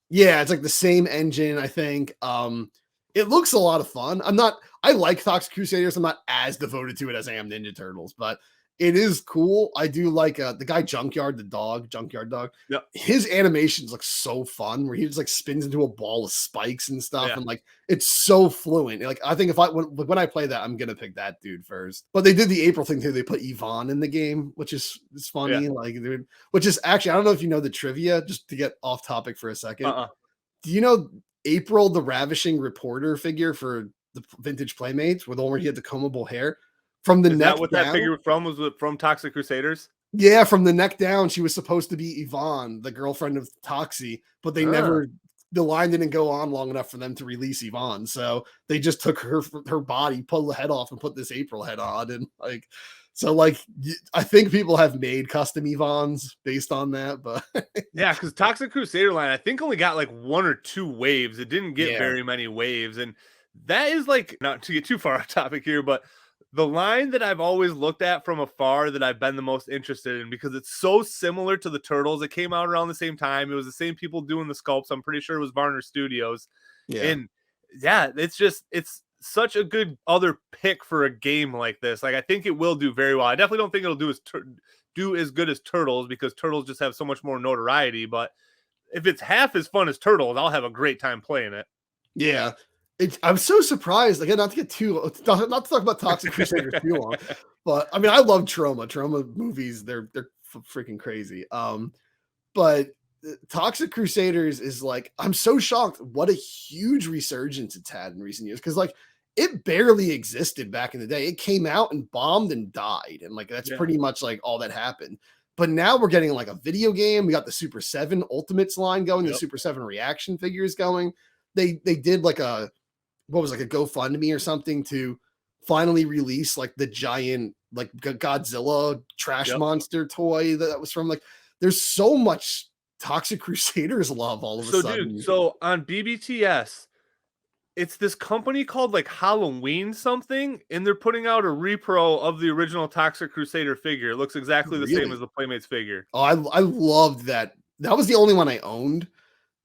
yeah, it's like the same engine, I think. It looks a lot of fun. I like Toxic Crusaders. I'm not as devoted to it as I am Ninja Turtles, but it is cool. I do like the guy Junkyard Dog. Yeah. His animations look so fun where he just like spins into a ball of spikes and stuff. Yeah. And like, it's so fluent. Like, I think when I play that, I'm going to pick that dude first, but they did the April thing too. They put Yvonne in the game, which is funny. Yeah. Like, dude, which is actually, I don't know if you know the trivia, just to get off topic for a second. Do you know April, the ravishing reporter figure for the Vintage Playmates with the one where he had the combable hair? From the neck down. That figure was it from Toxic Crusaders? Yeah, from the neck down, she was supposed to be Yvonne, the girlfriend of Toxie, but the line didn't go on long enough for them to release Yvonne. So they just took her body, pulled the head off, and put this April head on. And like, so like, I think people have made custom Yvonnes based on that, but yeah, because Toxic Crusader line, I think only got like 1 or 2 waves. It didn't get very many waves. And that is like, not to get too far off topic here, but the line that I've always looked at from afar that I've been the most interested in because it's so similar to the Turtles. It came out around the same time. It was the same people doing the sculpts. I'm pretty sure it was Varner Studios. Yeah. And yeah, it's such a good other pick for a game like this. Like, I think it will do very well. I definitely don't think it'll do as do as good as Turtles because Turtles just have so much more notoriety. But if it's half as fun as Turtles, I'll have a great time playing it. Yeah. I'm so surprised. Again, not to talk about Toxic Crusaders too long, but I mean, I love Trauma movies. They're freaking crazy. But Toxic Crusaders is like, I'm so shocked what a huge resurgence it's had in recent years. Cause like it barely existed back in the day. It came out and bombed and died. And like, that's pretty much like all that happened. But now we're getting like a video game. We got the Super 7 Ultimates line going, the Super 7 reaction figures going. They did like a GoFundMe or something to finally release like the giant like Godzilla trash monster toy that was from like, there's so much Toxic Crusaders love all of a sudden. Dude, so on BBTS, it's this company called like Halloween something, and they're putting out a repro of the original Toxic Crusader figure. It looks exactly the same as the Playmates figure. Oh, I loved that. That was the only one I owned.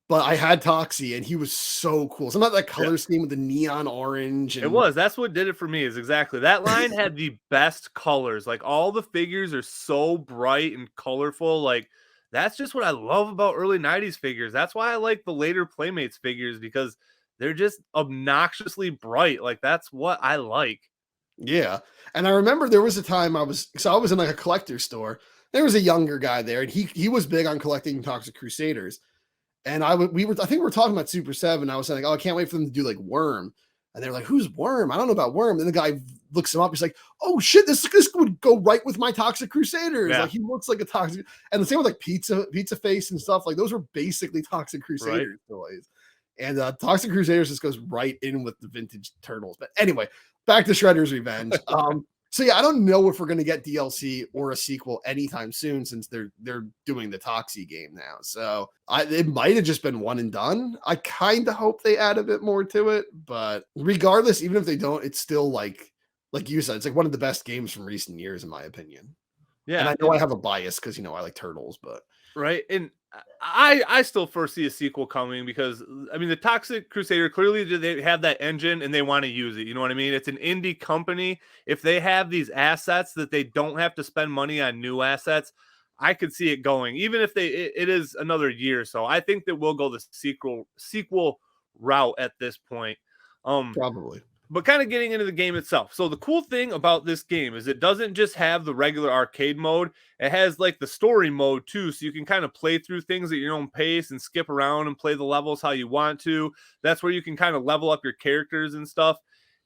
But I had Toxie, and he was so cool. Some of that color scheme with the neon orange. And... That's what did it for me, is exactly. That line had the best colors. Like, all the figures are so bright and colorful. Like, that's just what I love about early 90s figures. That's why I like the later Playmates figures, because they're just obnoxiously bright. Like, that's what I like. Yeah. And I remember there was a time I was in like a collector store. There was a younger guy there, and he was big on collecting Toxic Crusaders. And I think we were talking about Super 7. I was saying, like, oh, I can't wait for them to do like Worm. And they're like, who's Worm? I don't know about Worm. And the guy looks him up. He's like, oh shit, this would go right with my Toxic Crusaders. Yeah. Like, he looks like a Toxic. And the same with like Pizza Face and stuff. Like, those were basically Toxic Crusaders toys. And Toxic Crusaders just goes right in with the vintage Turtles. But anyway, back to Shredder's Revenge. So yeah, I don't know if we're going to get DLC or a sequel anytime soon, since they're doing the Toxie game now. So it might have just been one and done. I kind of hope they add a bit more to it, but regardless, even if they don't, it's still like you said, it's like one of the best games from recent years, in my opinion. Yeah, and I know I have a bias because I like Turtles, but right. And I still foresee a sequel coming, because I mean, the Toxic Crusader, clearly they have that engine and they want to use it. You know what I mean? It's an indie company. If they have these assets that they don't have to spend money on new assets, I could see it going, even if it is another year or so. I think that we'll go the sequel route at this point. Probably. But kind of getting into the game itself. So the cool thing about this game is it doesn't just have the regular arcade mode. It has like the story mode too. So you can kind of play through things at your own pace and skip around and play the levels how you want to. That's where you can kind of level up your characters and stuff.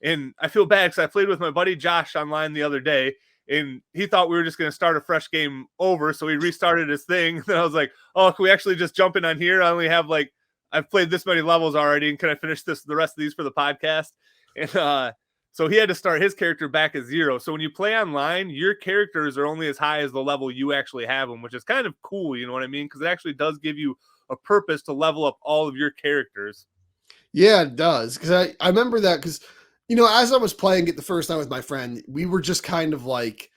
And I feel bad because I played with my buddy Josh online the other day, and he thought we were just going to start a fresh game over. So he restarted his thing. And I was like, oh, can we actually just jump in on here? I only have I've played this many levels already. And can I finish the rest of these for the podcast? And so he had to start his character back at 0. So when you play online, your characters are only as high as the level you actually have them, which is kind of cool. You know what I mean? Because it actually does give you a purpose to level up all of your characters. Yeah, it does. Because I remember that because, as I was playing it the first time with my friend, we were just kind of like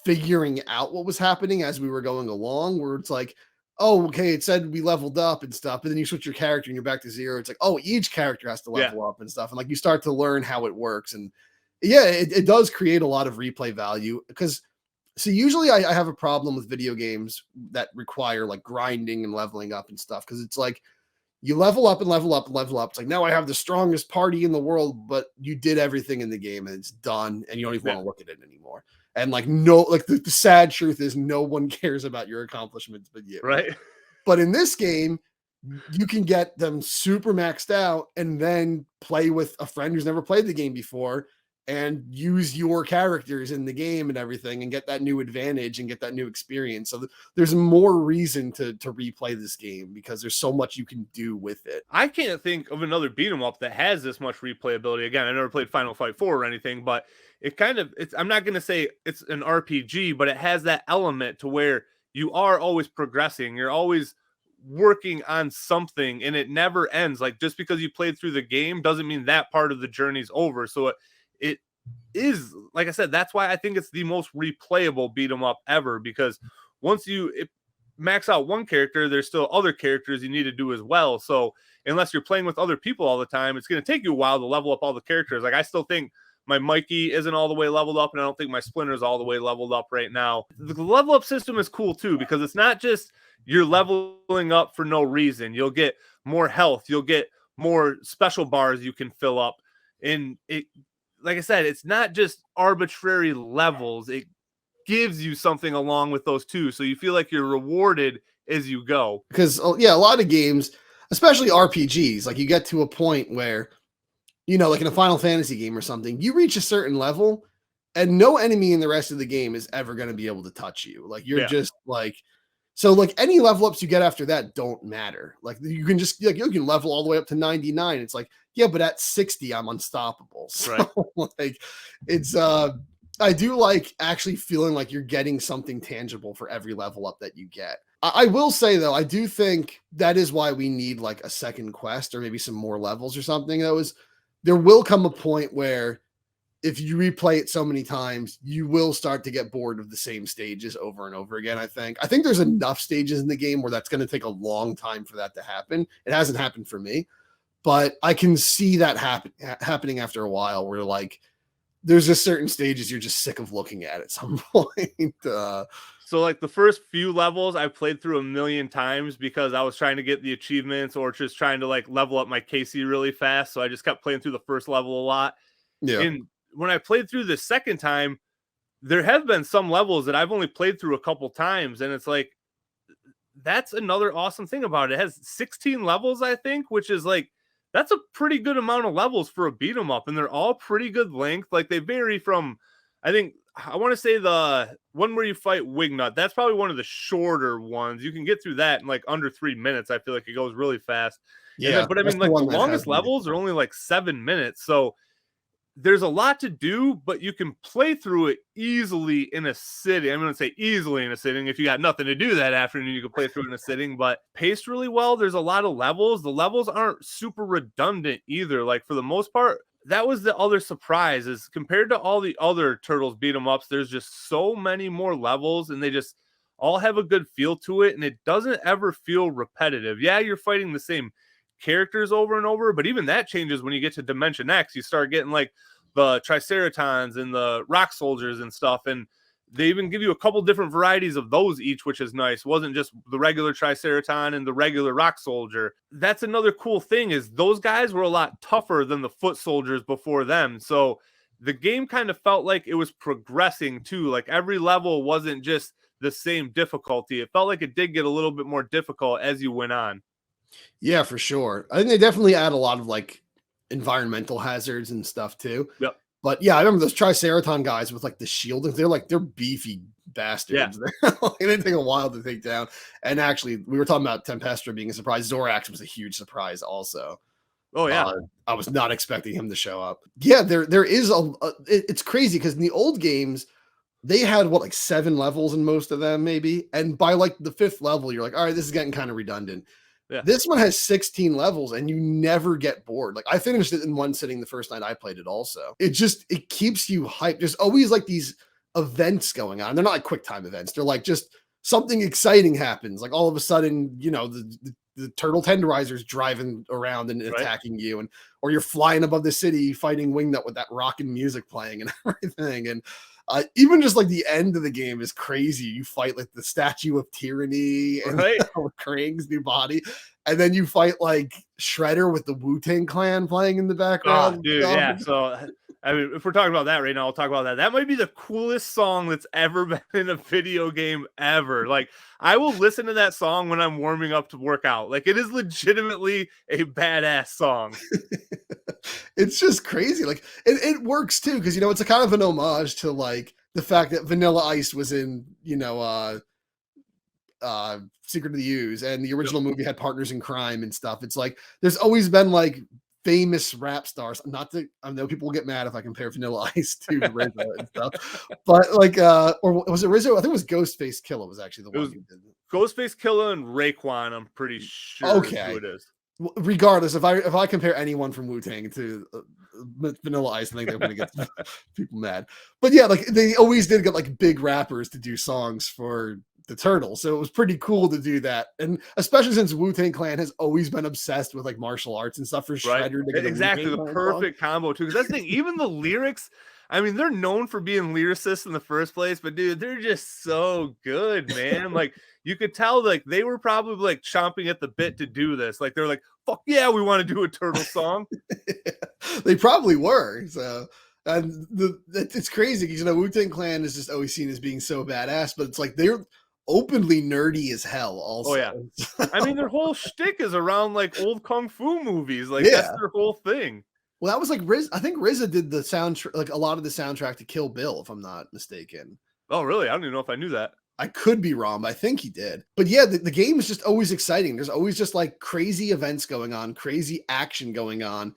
figuring out what was happening as we were going along, where it's like, oh, okay, it said we leveled up and stuff, but then you switch your character and you're back to 0. It's like, oh, each character has to level up and stuff. And like you start to learn how it works. And yeah, it does create a lot of replay value, because usually I have a problem with video games that require like grinding and leveling up and stuff. Cause it's like you level up and level up and level up. It's like, now I have the strongest party in the world, but you did everything in the game and it's done. And you don't even want to look at it anymore. And like, no, like the sad truth is no one cares about your accomplishments but you. Right. But in this game, you can get them super maxed out and then play with a friend who's never played the game before and use your characters in the game and everything and get that new advantage and get that new experience. So there's more reason to replay this game, because there's so much you can do with it. I can't think of another beat 'em up that has this much replayability. Again, I never played Final Fight 4 or anything, but I'm not going to say it's an RPG, but it has that element to where you are always progressing. You're always working on something and it never ends. Like, just because you played through the game doesn't mean that part of the journey's over. So it is, like I said, that's why I think it's the most replayable beat 'em up ever, because once you max out one character, there's still other characters you need to do as well. So unless you're playing with other people all the time, it's going to take you a while to level up all the characters. Like, I still think my Mikey isn't all the way leveled up, and I don't think my Splinter is all the way leveled up right now. The level up system is cool too, because it's not just you're leveling up for no reason. You'll get more health. You'll get more special bars you can fill up. And it, like I said, it's not just arbitrary levels. It gives you something along with those too. So you feel like you're rewarded as you go. Because, yeah, a lot of games, especially RPGs, like you get to a point where, you know, like in a Final Fantasy game or something, you reach a certain level and no enemy in the rest of the game is ever going to be able to touch you. Like you're just like, so like any level ups you get after that don't matter. Like you can just, like, you can level all the way up to 99. It's like, yeah, but at 60, I'm unstoppable. So right. Like it's, I do like actually feeling like you're getting something tangible for every level up that you get. I will say though, I do think that is why we need like a second quest or maybe some more levels or something. There will come a point where if you replay it so many times, you will start to get bored of the same stages over and over again. I think there's enough stages in the game where that's going to take a long time for that to happen. It hasn't happened for me, but I can see that happening after a while where like, there's just certain stages you're just sick of looking at some point. So like the first few levels I played through a million times because I was trying to get the achievements or just trying to like level up my KC really fast. So I just kept playing through the first level a lot. Yeah. And when I played through the second time, there have been some levels that I've only played through a couple times. And it's like, that's another awesome thing about it. It has 16 levels, I think, which is like, that's a pretty good amount of levels for a beat 'em up. And they're all pretty good length. Like they vary from, I want to say the one where you fight Wignut. That's probably one of the shorter ones. You can get through that in like under 3 minutes. I feel like it goes really fast. Yeah. But I mean, like the longest levels are only like 7 minutes. So there's a lot to do, but you can play through it easily in a sitting. I'm going to say easily in a sitting. If you got nothing to do that afternoon, you can play through it in a sitting, but paced really well. There's a lot of levels. The levels aren't super redundant either. Like for the most part, that was the other surprise is compared to all the other Turtles beat 'em ups, there's just so many more levels and they just all have a good feel to it. And it doesn't ever feel repetitive. Yeah, you're fighting the same characters over and over, but even that changes when you get to Dimension X. You start getting like the Triceratons and the Rock Soldiers and stuff, and they even give you a couple different varieties of those each, which is nice. It wasn't just the regular Triceraton and the regular Rock Soldier. That's another cool thing is those guys were a lot tougher than the Foot Soldiers before them. So the game kind of felt like it was progressing too. Like every level wasn't just the same difficulty. It felt like it did get a little bit more difficult as you went on. Yeah, for sure. I think they definitely add a lot of like environmental hazards and stuff too. Yep. But yeah, I remember those Triceraton guys with like the shield. They're beefy bastards. Yeah. They take a while to take down. And actually, we were talking about Tempestra being a surprise. Zorax was a huge surprise also. Oh yeah. I was not expecting him to show up. Yeah, there is it's crazy because in the old games, they had like 7 levels in most of them maybe. And by like the 5th level, you're like, all right, this is getting kind of redundant. Yeah. This one has 16 levels and you never get bored. Like I finished it in one sitting the first night I played it also. It keeps you hyped. There's always like these events going on. They're not like quick time events. They're like just something exciting happens. Like all of a sudden, you know, the turtle tenderizer's driving around and attacking you, or you're flying above the city fighting Wingnut with that rockin' music playing and everything. And even just like the end of the game is crazy. You fight like the Statue of Tyranny and Krang's new body. And then you fight like Shredder with the Wu-Tang Clan playing in the background. Oh, dude, yeah. So, I mean, if we're talking about that right now, I'll talk about that. That might be the coolest song that's ever been in a video game ever. Like, I will listen to that song when I'm warming up to work out. Like, it is legitimately a badass song. It's just crazy. Like, it works too, because, you know, it's a kind of an homage to like the fact that Vanilla Ice was in, you know, Secret of the Ooze, and the original movie had partners in crime and stuff. It's like there's always been like famous rap stars. Not that I know people will get mad if I compare Vanilla Ice to Rizzo and stuff, but like, or was it Rizzo? I think it was Ghostface Killah was actually the one who did it. Ghostface Killah and Raekwon, I'm pretty sure. Okay, who it is. Regardless, if I compare anyone from Wu-Tang to Vanilla Ice, I think they're going to get people mad. But yeah, like they always did get like big rappers to do songs for the turtle. So it was pretty cool to do that. And especially since Wu-Tang Clan has always been obsessed with like martial arts and stuff for Right. Shredder to get Exactly. The perfect combo too. Because that's the thing, even the lyrics, I mean, they're known for being lyricists in the first place, but dude, they're just so good, man. Like you could tell like they were probably like chomping at the bit to do this. Like they're like, fuck yeah, we want to do a turtle song. They probably were. So and it's crazy because Wu-Tang Clan is just always seen as being so badass, but it's like they're openly nerdy as hell also. Oh yeah. I mean, their whole shtick is around like old kung fu movies. Like that's their whole thing. Well, that was like I think RZA did the soundtrack, like a lot of the soundtrack to Kill Bill, if I'm not mistaken. Oh, really? I don't even know if I knew that. I could be wrong, but I think he did. But yeah, the game is just always exciting. There's always just like crazy events going on, crazy action going on.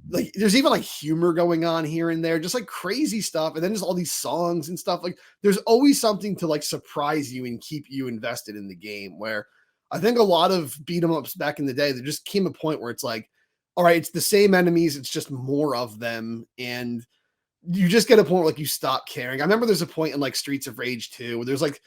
Like there's even like humor going on here and there, just like crazy stuff. And then there's all these songs and stuff. Like there's always something to like surprise you and keep you invested in the game. Where I think a lot of beat 'em ups back in the day, there just came a point where it's like, all right, it's the same enemies, it's just more of them. And you just get a point where like you stop caring. I remember there's a point in like Streets of Rage 2 where there's like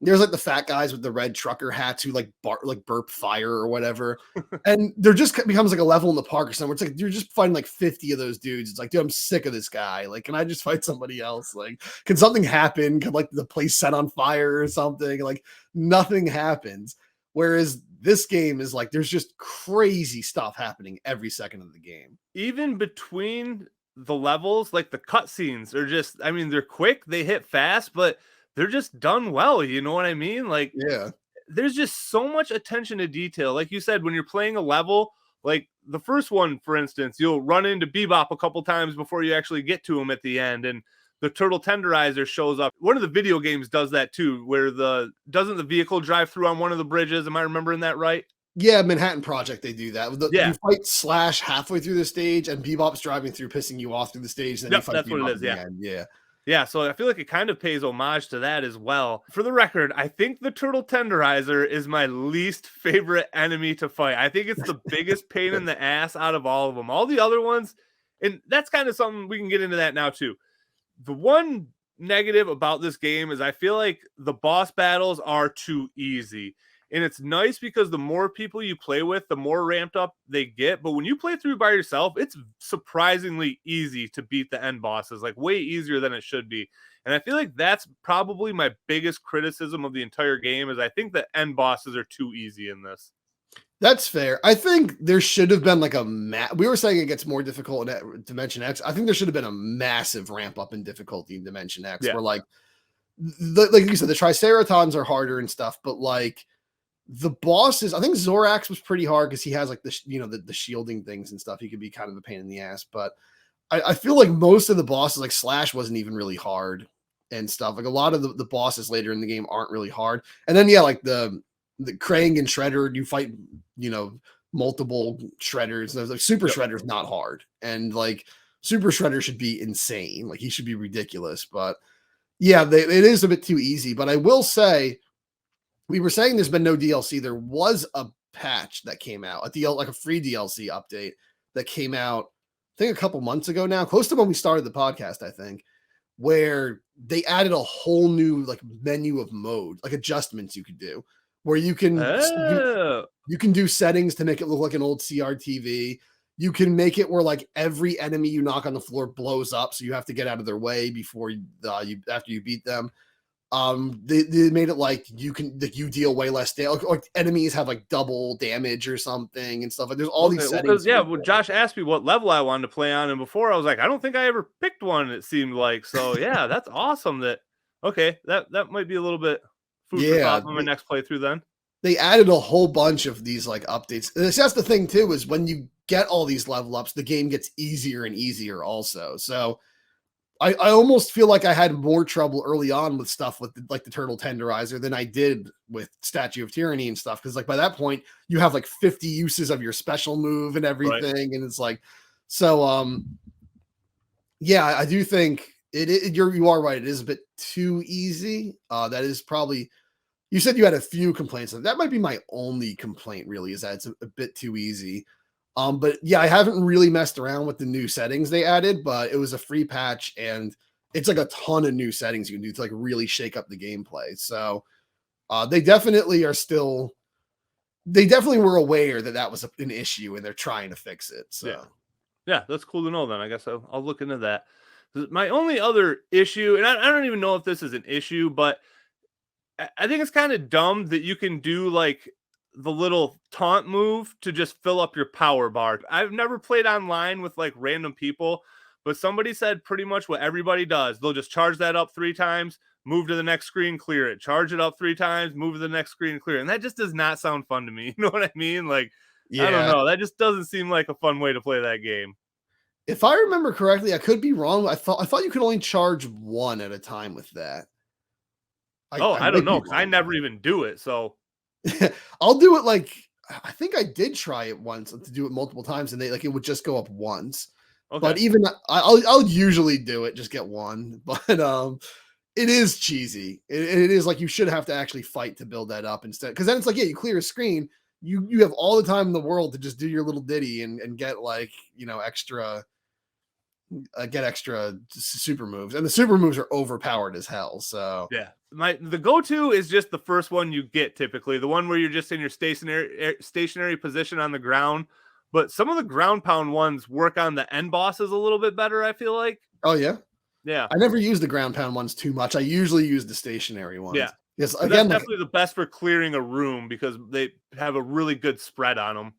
the fat guys with the red trucker hats who like burp fire or whatever. And there just becomes like a level in the park or somewhere. It's like you're just fighting like 50 of those dudes. It's like, dude, I'm sick of this guy. Like, can I just fight somebody else? Like, can something happen? Can like the place set on fire or something? Like nothing happens. Whereas this game is like there's just crazy stuff happening every second of the game. Even between the levels, like the cutscenes are just, I mean, they're quick, they hit fast, but they're just done well. You know what I mean? Like, yeah, there's just so much attention to detail. Like you said, when you're playing a level, like the first one, for instance, you'll run into Bebop a couple times before you actually get to him at the end. And the turtle tenderizer shows up. One of the video games does that too, where doesn't the vehicle drive through on one of the bridges? Am I remembering that right? Yeah, Manhattan Project, they do that. Yeah. You fight Slash halfway through the stage, and Bebop's driving through, pissing you off through the stage. Then you fight that's Bebop what it is. Yeah. Yeah. Yeah, so I feel like it kind of pays homage to that as well. For the record, I think the turtle tenderizer is my least favorite enemy to fight. I think it's the biggest pain in the ass out of all of them. All the other ones, and that's kind of something we can get into that now too. The one negative about this game is I feel like the boss battles are too easy. And it's nice because the more people you play with, the more ramped up they get. But when you play through by yourself, it's surprisingly easy to beat the end bosses, like way easier than it should be. And I feel like that's probably my biggest criticism of the entire game is I think the end bosses are too easy in this. That's fair. I think there should have been like we were saying it gets more difficult in Dimension X. I think there should have been a massive ramp up in difficulty in Dimension X where like you said, the Triceratons are harder and stuff, but like the bosses, I think Zorax was pretty hard because he has like the shielding things and stuff. He could be kind of a pain in the ass, but I feel like most of the bosses, like Slash wasn't even really hard and stuff. Like a lot of the bosses later in the game aren't really hard. And then like the Krang and Shredder, you fight, multiple Shredders. There's like Super Shredder's not hard. And like Super Shredder should be insane. Like he should be ridiculous. But yeah, it is a bit too easy. But I will say, we were saying there's been no DLC. There was a patch that came out, like a free DLC update that came out, I think a couple months ago now, close to when we started the podcast, I think, where they added a whole new like menu of mode, like adjustments you could do, where you can do settings to make it look like an old CRTV. You can make it where like every enemy you knock on the floor blows up, so you have to get out of their way before after you beat them. They made it like you deal way less damage. Like enemies have like double damage or something and stuff. Like there's all these settings. Well, Josh asked me what level I wanted to play on, and before I was like, I don't think I ever picked one. It seemed like so. Yeah, that's awesome. That might be a little bit food for thought for my next playthrough. Then they added a whole bunch of these like updates. And that's the thing too, is when you get all these level ups, the game gets easier and easier also. So I almost feel like I had more trouble early on with stuff with the turtle tenderizer than I did with Statue of Tyranny and stuff. Cause like by that point you have like 50 uses of your special move and everything. Right. And it's like, so, yeah, I do think you are right. It is a bit too easy. That is probably, you said you had a few complaints. That might be my only complaint really, is that it's a bit too easy. But yeah, I haven't really messed around with the new settings they added, but it was a free patch and it's like a ton of new settings you can do to like really shake up the gameplay. So They definitely are still. They definitely were aware that was an issue, and they're trying to fix it. So, yeah, that's cool to know. Then I guess I'll look into that. My only other issue, and I don't even know if this is an issue, but I think it's kind of dumb that you can do like the little taunt move to just fill up your power bar. I've never played online with like random people, but somebody said pretty much what everybody does. They'll just charge that up 3 times, move to the next screen, clear it, charge it up 3 times, move to the next screen, clear it. And that just does not sound fun to me. You know what I mean? Like, I don't know. That just doesn't seem like a fun way to play that game. If I remember correctly, I could be wrong. I thought you could only charge 1 at a time with that. I don't know. I never even do it. So I'll do it like I think I did try it once to do it multiple times, and it would just go up once. Okay. But even I'll usually do it, just get 1. But it is cheesy. It is like you should have to actually fight to build that up instead, because then it's like, yeah, you clear a screen, you have all the time in the world to just do your little ditty and get like extra. Get extra super moves, and the super moves are overpowered as hell. So yeah, the go-to is just the first one you get, typically the one where you're just in your stationary position on the ground. But some of the ground pound ones work on the end bosses a little bit better, I feel like. Oh yeah, yeah. I never use the ground pound ones too much. I usually use the stationary ones. Yeah, yes. Again, that's definitely the best for clearing a room because they have a really good spread on them.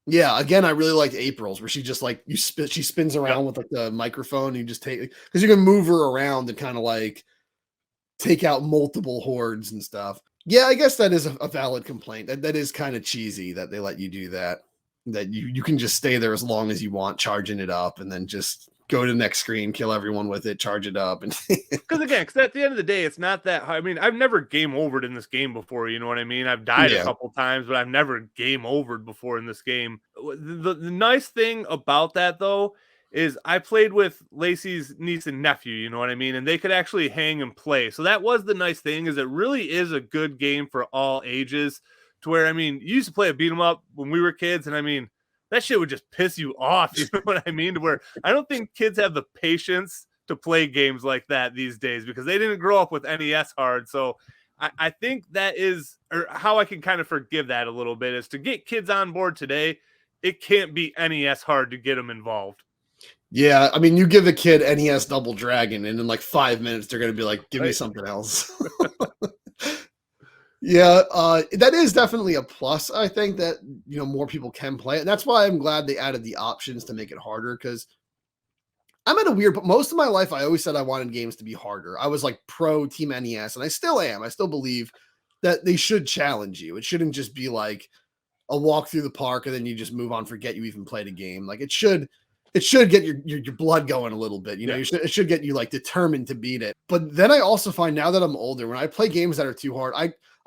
Yeah, again, I really liked April's, where she just like she spins around with like the microphone, and you just take, because you can move her around and kind of like take out multiple hordes and stuff. Yeah, I guess that is a valid complaint. That is kind of cheesy that they let you do that. That you can just stay there as long as you want, charging it up, and then just go to the next screen, kill everyone with it, charge it up. And because at the end of the day, it's not that hard. I mean, I've never game overed in this game before. You know what I mean? I've died a couple times, but I've never game overed before in this game. The nice thing about that, though, is I played with Lacey's niece and nephew. You know what I mean? And they could actually hang and play. So that was the nice thing, is it really is a good game for all ages. To where, I mean, you used to play a beat 'em up when we were kids, and I mean, that shit would just piss you off. You know what I mean? To where I don't think kids have the patience to play games like that these days, because they didn't grow up with NES hard. So I think that is, or how I can kind of forgive that a little bit, is to get kids on board today. It can't be NES hard to get them involved. Yeah, I mean, you give a kid NES Double Dragon, and in like 5 minutes, they're going to be like, give me something else. Yeah, that is definitely a plus. I think that, more people can play it. And that's why I'm glad they added the options to make it harder, because I'm at a weird, but most of my life, I always said I wanted games to be harder. I was like pro Team NES, and I still am. I still believe that they should challenge you. It shouldn't just be like a walk through the park and then you just move on, forget you even played a game. Like it should get your blood going a little bit. It should get you like determined to beat it. But then I also find, now that I'm older, when I play games that are too hard,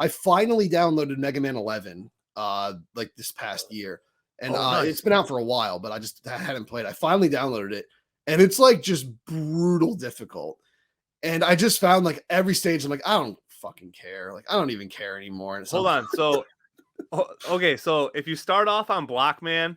I finally downloaded Mega Man 11 like this past year, and nice. It's been out for a while, but I hadn't played. I finally downloaded it, and it's like just brutal difficult. And I just found like every stage, I'm like, I don't fucking care. Like I don't even care anymore. Hold on. So, okay. So if you start off on Blockman,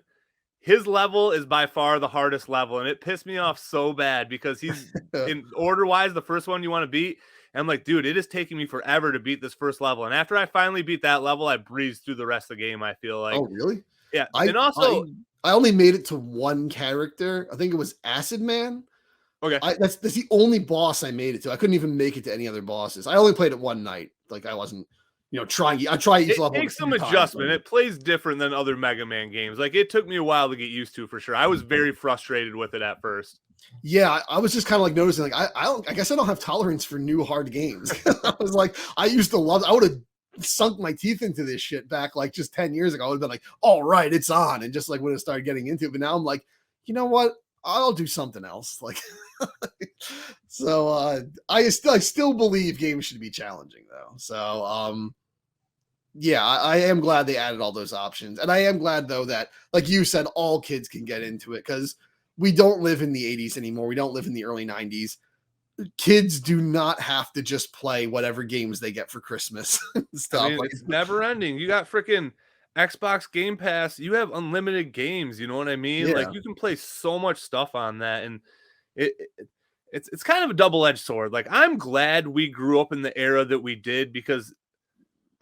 his level is by far the hardest level, and it pissed me off so bad, because he's in order wise the first one you want to beat. And I'm like, dude, it is taking me forever to beat this first level. And after I finally beat that level, I breezed through the rest of the game, I feel like. Oh, really? Yeah. And also, I only made it to one character. I think it was Acid Man. Okay. That's the only boss I made it to. I couldn't even make it to any other bosses. I only played it one night. Like I wasn't, trying. I try each level. It takes some adjustment. It plays different than other Mega Man games. Like it took me a while to get used to, for sure. I was very frustrated with it at first. Yeah, I was just kind of like noticing, like I guess I don't have tolerance for new hard games. I was like, I used to love. I would have sunk my teeth into this shit back like just 10 years ago. I would have been like, all right, it's on, and just like would have started getting into it. But now I'm like, you know what? I'll do something else. Like, so I still believe games should be challenging though. So yeah, I am glad they added all those options, and I am glad though that, like you said, all kids can get into it, because we don't live in the 80s anymore. We don't live in the early 90s. Kids do not have to just play whatever games they get for Christmas and stuff. I mean, it's never ending. You got freaking Xbox Game Pass. You have unlimited games. You know what I mean? Yeah. Like you can play so much stuff on that, and it's kind of a double-edged sword. Like I'm glad we grew up in the era that we did, because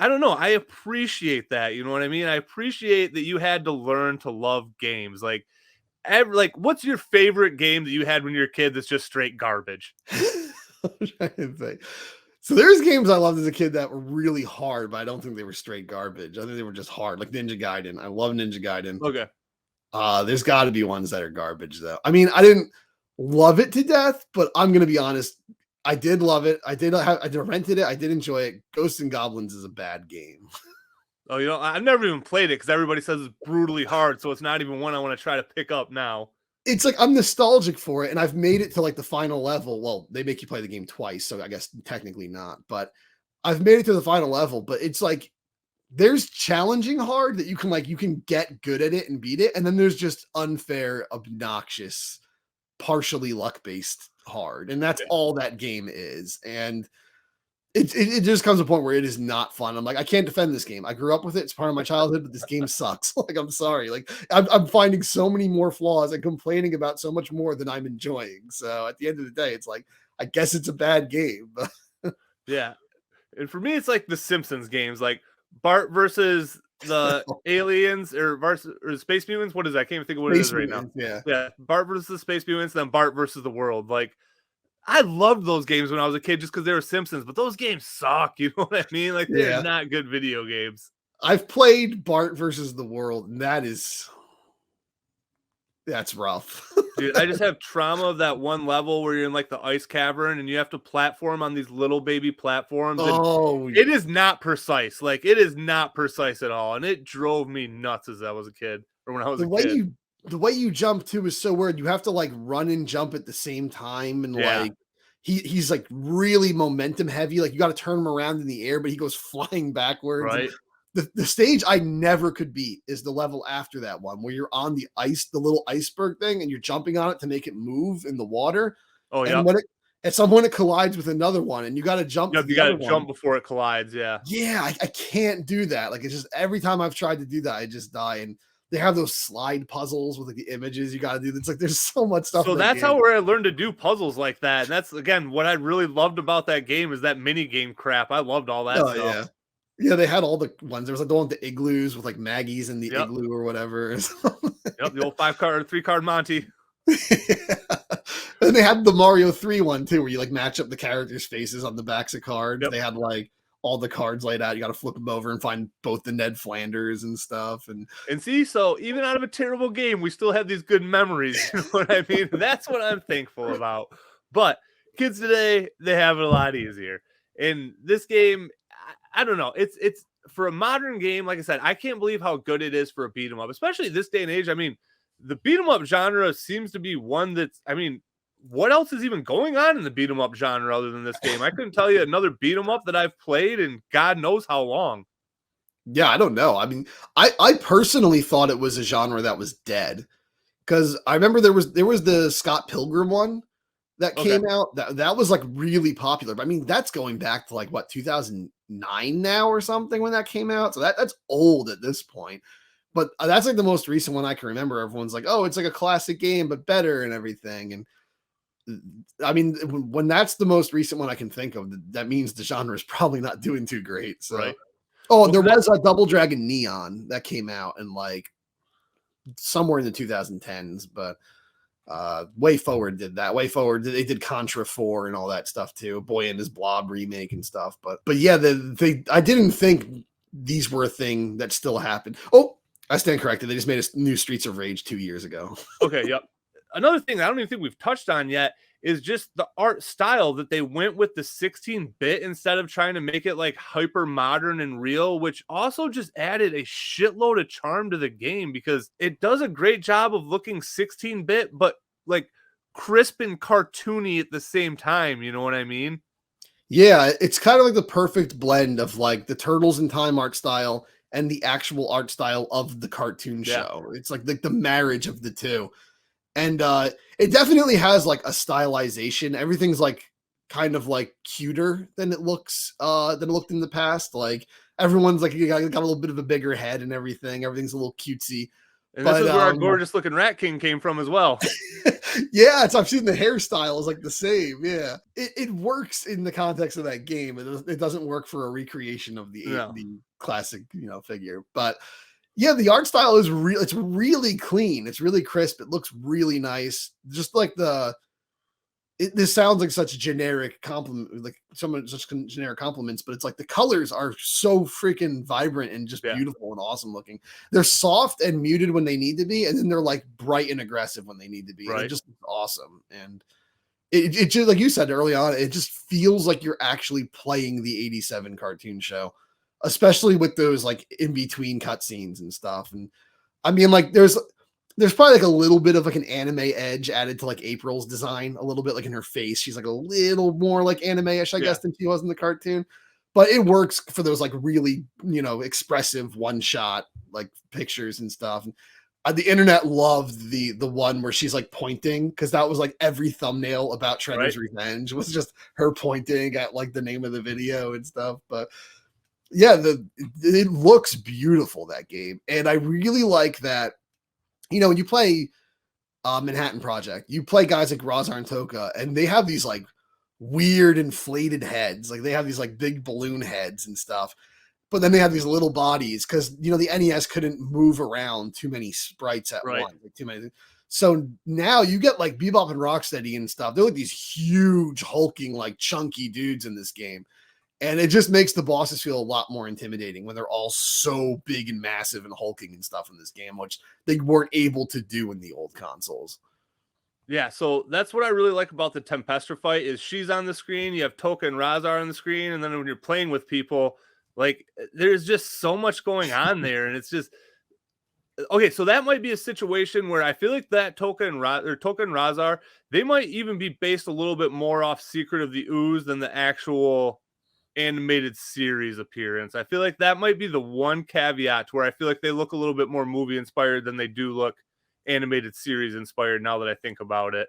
I don't know. I appreciate that. You know what I mean? I appreciate that you had to learn to love games. Like, what's your favorite game that you had when you were a kid that's just straight garbage? I'm trying to think. So there's games I loved as a kid that were really hard, but I don't think they were straight garbage. I think they were just hard, like Ninja Gaiden. I love Ninja Gaiden. Okay. There's got to be ones that are garbage, though. I mean, I didn't love it to death, but I'm gonna be honest. I did love it. I rented it. I did enjoy it. Ghosts and Goblins is a bad game. Oh, I've never even played it because everybody says it's brutally hard, so it's not even one I want to try to pick up now. It's like I'm nostalgic for it, and I've made it to like the final level. Well, they make you play the game twice, so I guess technically not, but I've made it to the final level. But it's like there's challenging hard that you can get good at it and beat it, and then there's just unfair, obnoxious, partially luck-based hard, and that's all that game is. And it just comes to a point where it is not fun. I'm like, I can't defend this game. I grew up with it. It's part of my childhood, but this game sucks. Like, I'm sorry. Like, I'm finding so many more flaws and complaining about so much more than I'm enjoying. So at the end of the day, it's like, I guess it's a bad game. Yeah. And for me, it's like the Simpsons games, like Bart versus the aliens or space mutants. What is that? I can't even think of what it is right now. Yeah. Bart versus the space mutants, then Bart versus the world. Like, I loved those games when I was a kid just because they were Simpsons, but those games suck. You know what I mean? Like, they're not good video games. I've played Bart versus the World, and that's rough. Dude, I just have trauma of that one level where you're in like the ice cavern and you have to platform on these little baby platforms. It is not precise. Like, it is not precise at all. And it drove me nuts as I was a kid, or when I was a kid. The way you jump too is so weird. You have to like run and jump at the same time, and like he's like really momentum heavy. Like, you got to turn him around in the air, but he goes flying backwards. Right. The stage I never could beat is the level after that one where you're on the ice, the little iceberg thing, and you're jumping on it to make it move in the water. Oh yeah. And at some point it collides with another one, and you got to jump. You got to jump before it collides. Yeah. Yeah, I can't do that. Like, it's just every time I've tried to do that, I just die. And they have those slide puzzles with like the images you got to do. It's like there's so much stuff. So that's where I learned to do puzzles like that. And that's, again, what I really loved about that game is that mini game crap. I loved all that stuff. Yeah, they had all the ones. There was like the one with the igloos with like Maggie's in the igloo or whatever. The old 3-card Monty. And they had the Mario 3 one too, where you like match up the characters' faces on the backs of cards. They had like all the cards laid out. You got to flip them over and find both the Ned Flanders and stuff. And see, so even out of a terrible game, we still have these good memories. You know what I mean? That's what I'm thankful about. But kids today, they have it a lot easier. And this game, I don't know. It's for a modern game, like I said, I can't believe how good it is for a beat 'em up, especially this day and age. I mean, the beat 'em up genre seems to be one that's, I mean, what else is even going on in the beat 'em up genre other than this game? I couldn't tell you another beat 'em up that I've played in God knows how long. Yeah, I don't know. I mean, I personally thought it was a genre that was dead, because I remember there was the Scott Pilgrim one that came out that was like really popular. But I mean, that's going back to like what, 2009 now or something when that came out. So that's old at this point. But that's like the most recent one I can remember. Everyone's like, oh, it's like a classic game, but better and everything. And I mean, when that's the most recent one I can think of, that means the genre is probably not doing too great. So, there was a Double Dragon Neon that came out in like somewhere in the 2010s, but Way Forward did that. Way Forward, they did Contra 4 and all that stuff too. Boy and His Blob remake and stuff. But yeah, I didn't think these were a thing that still happened. Oh, I stand corrected. They just made a new Streets of Rage 2 years ago. Okay, yep. Another thing I don't even think we've touched on yet is just the art style that they went with the 16-bit instead of trying to make it like hyper modern and real, which also just added a shitload of charm to the game because it does a great job of looking 16-bit, but like crisp and cartoony at the same time. You know what I mean? Yeah, it's kind of like the perfect blend of like the Turtles in Time art style and the actual art style of the cartoon show. It's like the marriage of the two. And it definitely has like a stylization. Everything's like kind of like cuter than it looks than it looked in the past. Like everyone's like got a little bit of a bigger head and everything. Everything's a little cutesy. And this is where our gorgeous looking Rat King came from as well. Yeah, I've seen the hairstyle is like the same. Yeah, it works in the context of that game. It doesn't work for a recreation of the classic, figure. But yeah, the art style is real. It's really clean. It's really crisp. It looks really nice. Just like this sounds like such a generic compliment, like such generic compliments, but it's like the colors are so freaking vibrant and just beautiful and awesome looking. They're soft and muted when they need to be, and then they're like bright and aggressive when they need to be. Right. It just awesome. And it just, like you said early on, it just feels like you're actually playing the 87 cartoon show, especially with those like in between cutscenes and stuff. And I mean, like there's probably like a little bit of like an anime edge added to like April's design, a little bit like in her face. She's like a little more like anime-ish, I guess, than she was in the cartoon. But it works for those like really, expressive one-shot like pictures and stuff. And the internet loved the one where she's like pointing, because that was like every thumbnail about Shredder's Revenge was just her pointing at like the name of the video and stuff. But yeah, it looks beautiful, that game. And I really like that. When you play Manhattan Project, you play guys like Razar and Toka, and they have these like weird inflated heads. Like they have these like big balloon heads and stuff, but then they have these little bodies because, the NES couldn't move around too many sprites at once, like too many. So now you get like Bebop and Rocksteady and stuff. They're like these huge, hulking, like chunky dudes in this game. And it just makes the bosses feel a lot more intimidating when they're all so big and massive and hulking and stuff in this game, which they weren't able to do in the old consoles. Yeah, so that's what I really like about the Tempestra fight is she's on the screen, you have Toka and Razar on the screen, and then when you're playing with people, like there's just so much going on there, and it's just okay. So that might be a situation where I feel like that Toka and Razar, they might even be based a little bit more off Secret of the Ooze than the actual animated series appearance. I feel like that might be the one caveat to where I feel like they look a little bit more movie inspired than they do look animated series inspired, now that I think about it.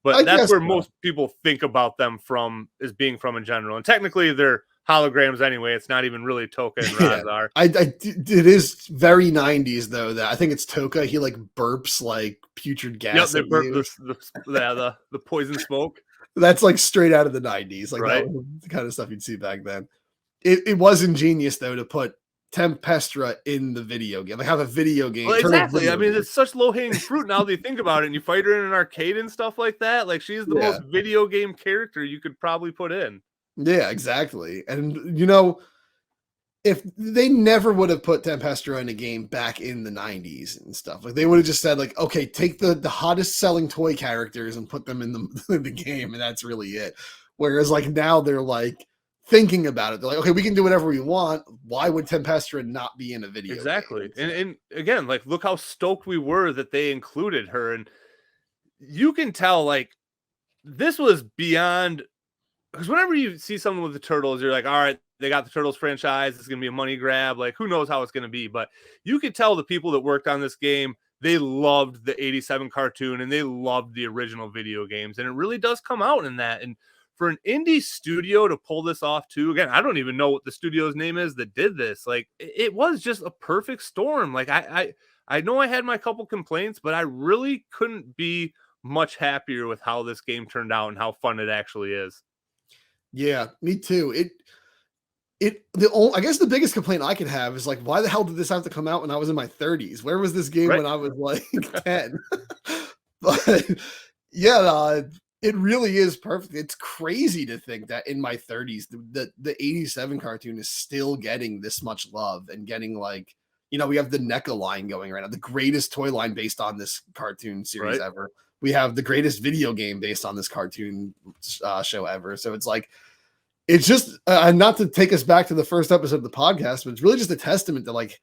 But that's where most people think about them from, as being from in general. And technically they're holograms anyway. It's not even really Toka and Razar. It is very 90s though, that I think it's Toka. He like burps like putrid gas. Yep, they burp the poison smoke. That's like straight out of the 90s. Like that was the kind of stuff you'd see back then. It was ingenious though to put Tempestra in the video game. Like have a video game. Well, exactly. I mean, it's such low-hanging fruit now that you think about it, and you fight her in an arcade and stuff like that. Like she's the most video game character you could probably put in. Yeah, exactly. And if they never would have put Tempestra in a game back in the 90s and stuff, like they would have just said like, okay, take the hottest selling toy characters and put them in the game, and that's really it. Whereas like now they're like thinking about it. They're like, okay, we can do whatever we want. Why would Tempestra not be in a video game? And again, like look how stoked we were that they included her. And you can tell like this was beyond, because whenever you see someone with the Turtles, you're like, all right, they got the Turtles franchise. It's going to be a money grab. Like, who knows how it's going to be? But you could tell the people that worked on this game, they loved the 87 cartoon and they loved the original video games. And it really does come out in that. And for an indie studio to pull this off too, again, I don't even know what the studio's name is that did this. Like, it was just a perfect storm. Like, I know I had my couple complaints, but I really couldn't be much happier with how this game turned out and how fun it actually is. Yeah, me too. I guess the biggest complaint I could have is like, why the hell did this have to come out when I was in my 30s? Where was this game when I was like 10? But yeah, it really is perfect. It's crazy to think that in my 30s, the 87 cartoon is still getting this much love and getting like, we have the NECA line going right now, the greatest toy line based on this cartoon series ever. We have the greatest video game based on this cartoon show ever. So it's like, it's just not to take us back to the first episode of the podcast, but it's really just a testament to like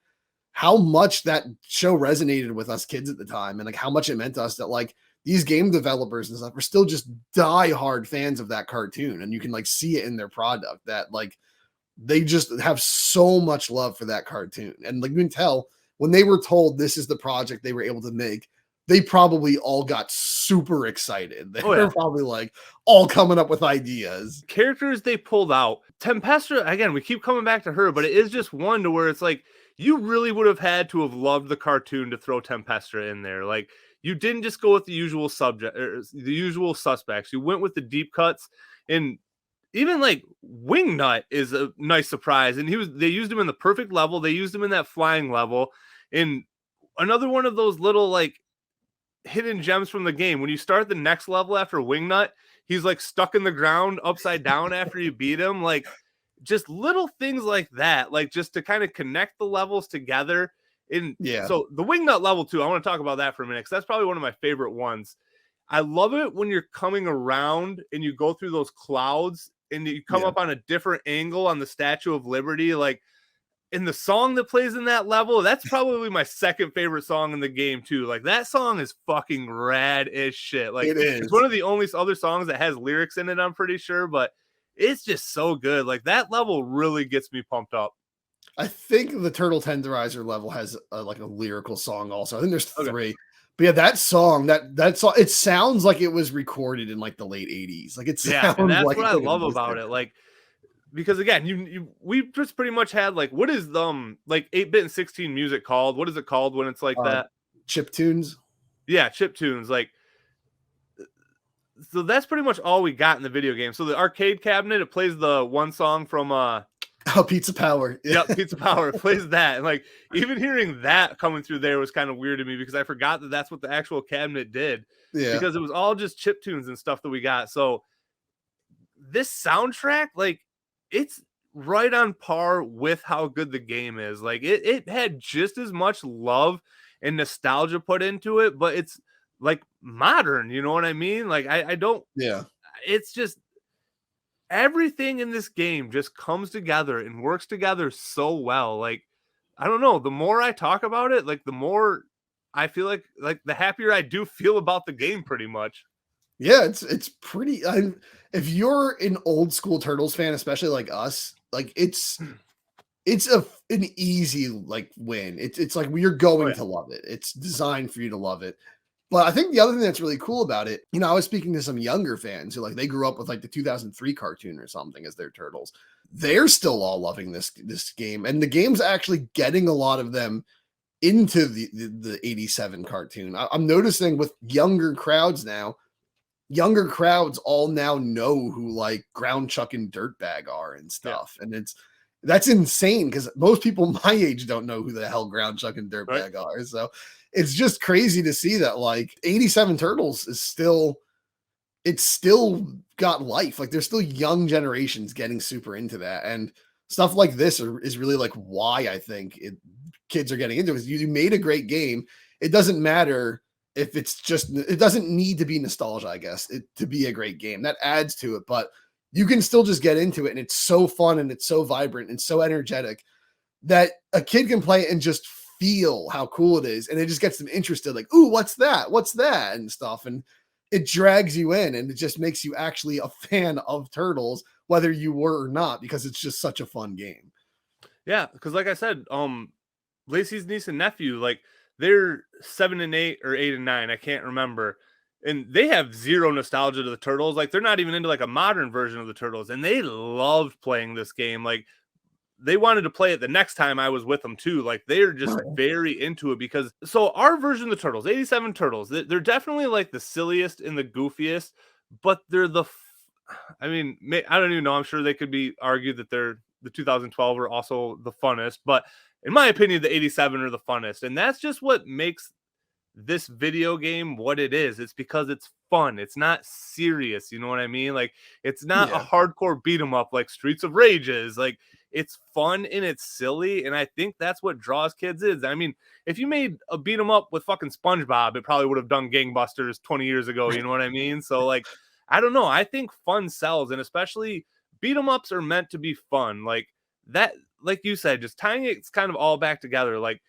how much that show resonated with us kids at the time, and like how much it meant to us that like these game developers and stuff are still just die-hard fans of that cartoon, and you can like see it in their product that like they just have so much love for that cartoon. And like you can tell when they were told this is the project they were able to make, they probably all got super excited. They were probably like all coming up with ideas. Characters they pulled out. Tempestra, again, we keep coming back to her, but it is just one to where it's like you really would have had to have loved the cartoon to throw Tempestra in there. Like, you didn't just go with the usual the usual suspects. You went with the deep cuts, and even like Wingnut is a nice surprise. And they used him in the perfect level. They used him in that flying level. And another one of those little like hidden gems from the game. When you start the next level after Wingnut, he's like stuck in the ground upside down after you beat him. Like, just little things like that, like just to kind of connect the levels together. And so the Wingnut level 2, I want to talk about that for a minute, because that's probably one of my favorite ones. I love it when you're coming around and you go through those clouds and you come up on a different angle on the Statue of Liberty. Like, in the song that plays in that level, that's probably my second favorite song in the game too. Like, that song is fucking rad as shit. Like, it's one of the only other songs that has lyrics in it, I'm pretty sure, but it's just so good. Like, that level really gets me pumped up. I think the Turtle Tenderizer level has like a lyrical song also. I think there's 3. But yeah, that song, that song, it sounds like it was recorded in like the late 80s. Like, it sounds and that's like what I love about it. Like, because again, we just pretty much had like, what is like 8-bit and 16 music called? What is it called when it's like that? Chip tunes. Yeah, chip tunes. Like, so that's pretty much all we got in the video game. So the arcade cabinet, it plays the one song from Pizza Power. Yeah, Pizza Power. It plays that. And like, even hearing that coming through there was kind of weird to me, because I forgot that that's what the actual cabinet did. Yeah. Because it was all just chip tunes and stuff that we got. So this soundtrack, like, it's right on par with how good the game is. Like, it had just as much love and nostalgia put into it, but it's like modern, you know what I mean? Like, I don't, it's just, everything in this game just comes together and works together so well. Like, I don't know, the more I talk about it, like, the more I feel like the happier I do feel about the game, pretty much. Yeah, it's pretty. If you're an old school Turtles fan, especially like us, like, it's an easy like win. It's like you're going to love it. It's designed for you to love it. But I think the other thing that's really cool about it, I was speaking to some younger fans who, like, they grew up with like the 2003 cartoon or something as their Turtles. They're still all loving this game, and the game's actually getting a lot of them into the 87 cartoon. I'm noticing with younger crowds now. Younger crowds all now know who like Ground Chuck and Dirtbag are and stuff, and that's insane, because most people my age don't know who the hell Ground Chuck and Dirtbag are. So it's just crazy to see that like 87 Turtles is still got life. Like, there's still young generations getting super into that, and stuff like this is really like why I think kids are getting into it. You made a great game. It doesn't matter if it doesn't need to be nostalgia, I guess, to be a great game. That adds to it, but you can still just get into it, and it's so fun and it's so vibrant and so energetic that a kid can play it and just feel how cool it is, and it just gets them interested. Like, ooh, what's that? What's that? And stuff, and it drags you in, and it just makes you actually a fan of Turtles, whether you were or not, because it's just such a fun game. Yeah, because like I said, Lacey's niece and nephew, like, they're 7 and 8 or 8 and 9. I can't remember. And they have zero nostalgia to the Turtles. Like, they're not even into like a modern version of the Turtles. And they loved playing this game. Like, they wanted to play it the next time I was with them too. Like, they're just very into it, because so our version of the Turtles, 87 Turtles, they're definitely like the silliest and the goofiest, but they're I mean, I don't even know. I'm sure they could be argued that the 2012 are also the funnest, but in my opinion, the 87 are the funnest. And that's just what makes this video game what it is. It's because it's fun. It's not serious. You know what I mean? Like, it's not a hardcore beat 'em up like Streets of Rage is. Like, it's fun and it's silly. And I think that's what draws kids is. I mean, if you made a beat 'em up with fucking SpongeBob, it probably would have done gangbusters 20 years ago. You know what I mean? So, like, I don't know. I think fun sells, and especially beat 'em ups are meant to be fun. Like that, like you said, just tying it's kind of all back together. Like,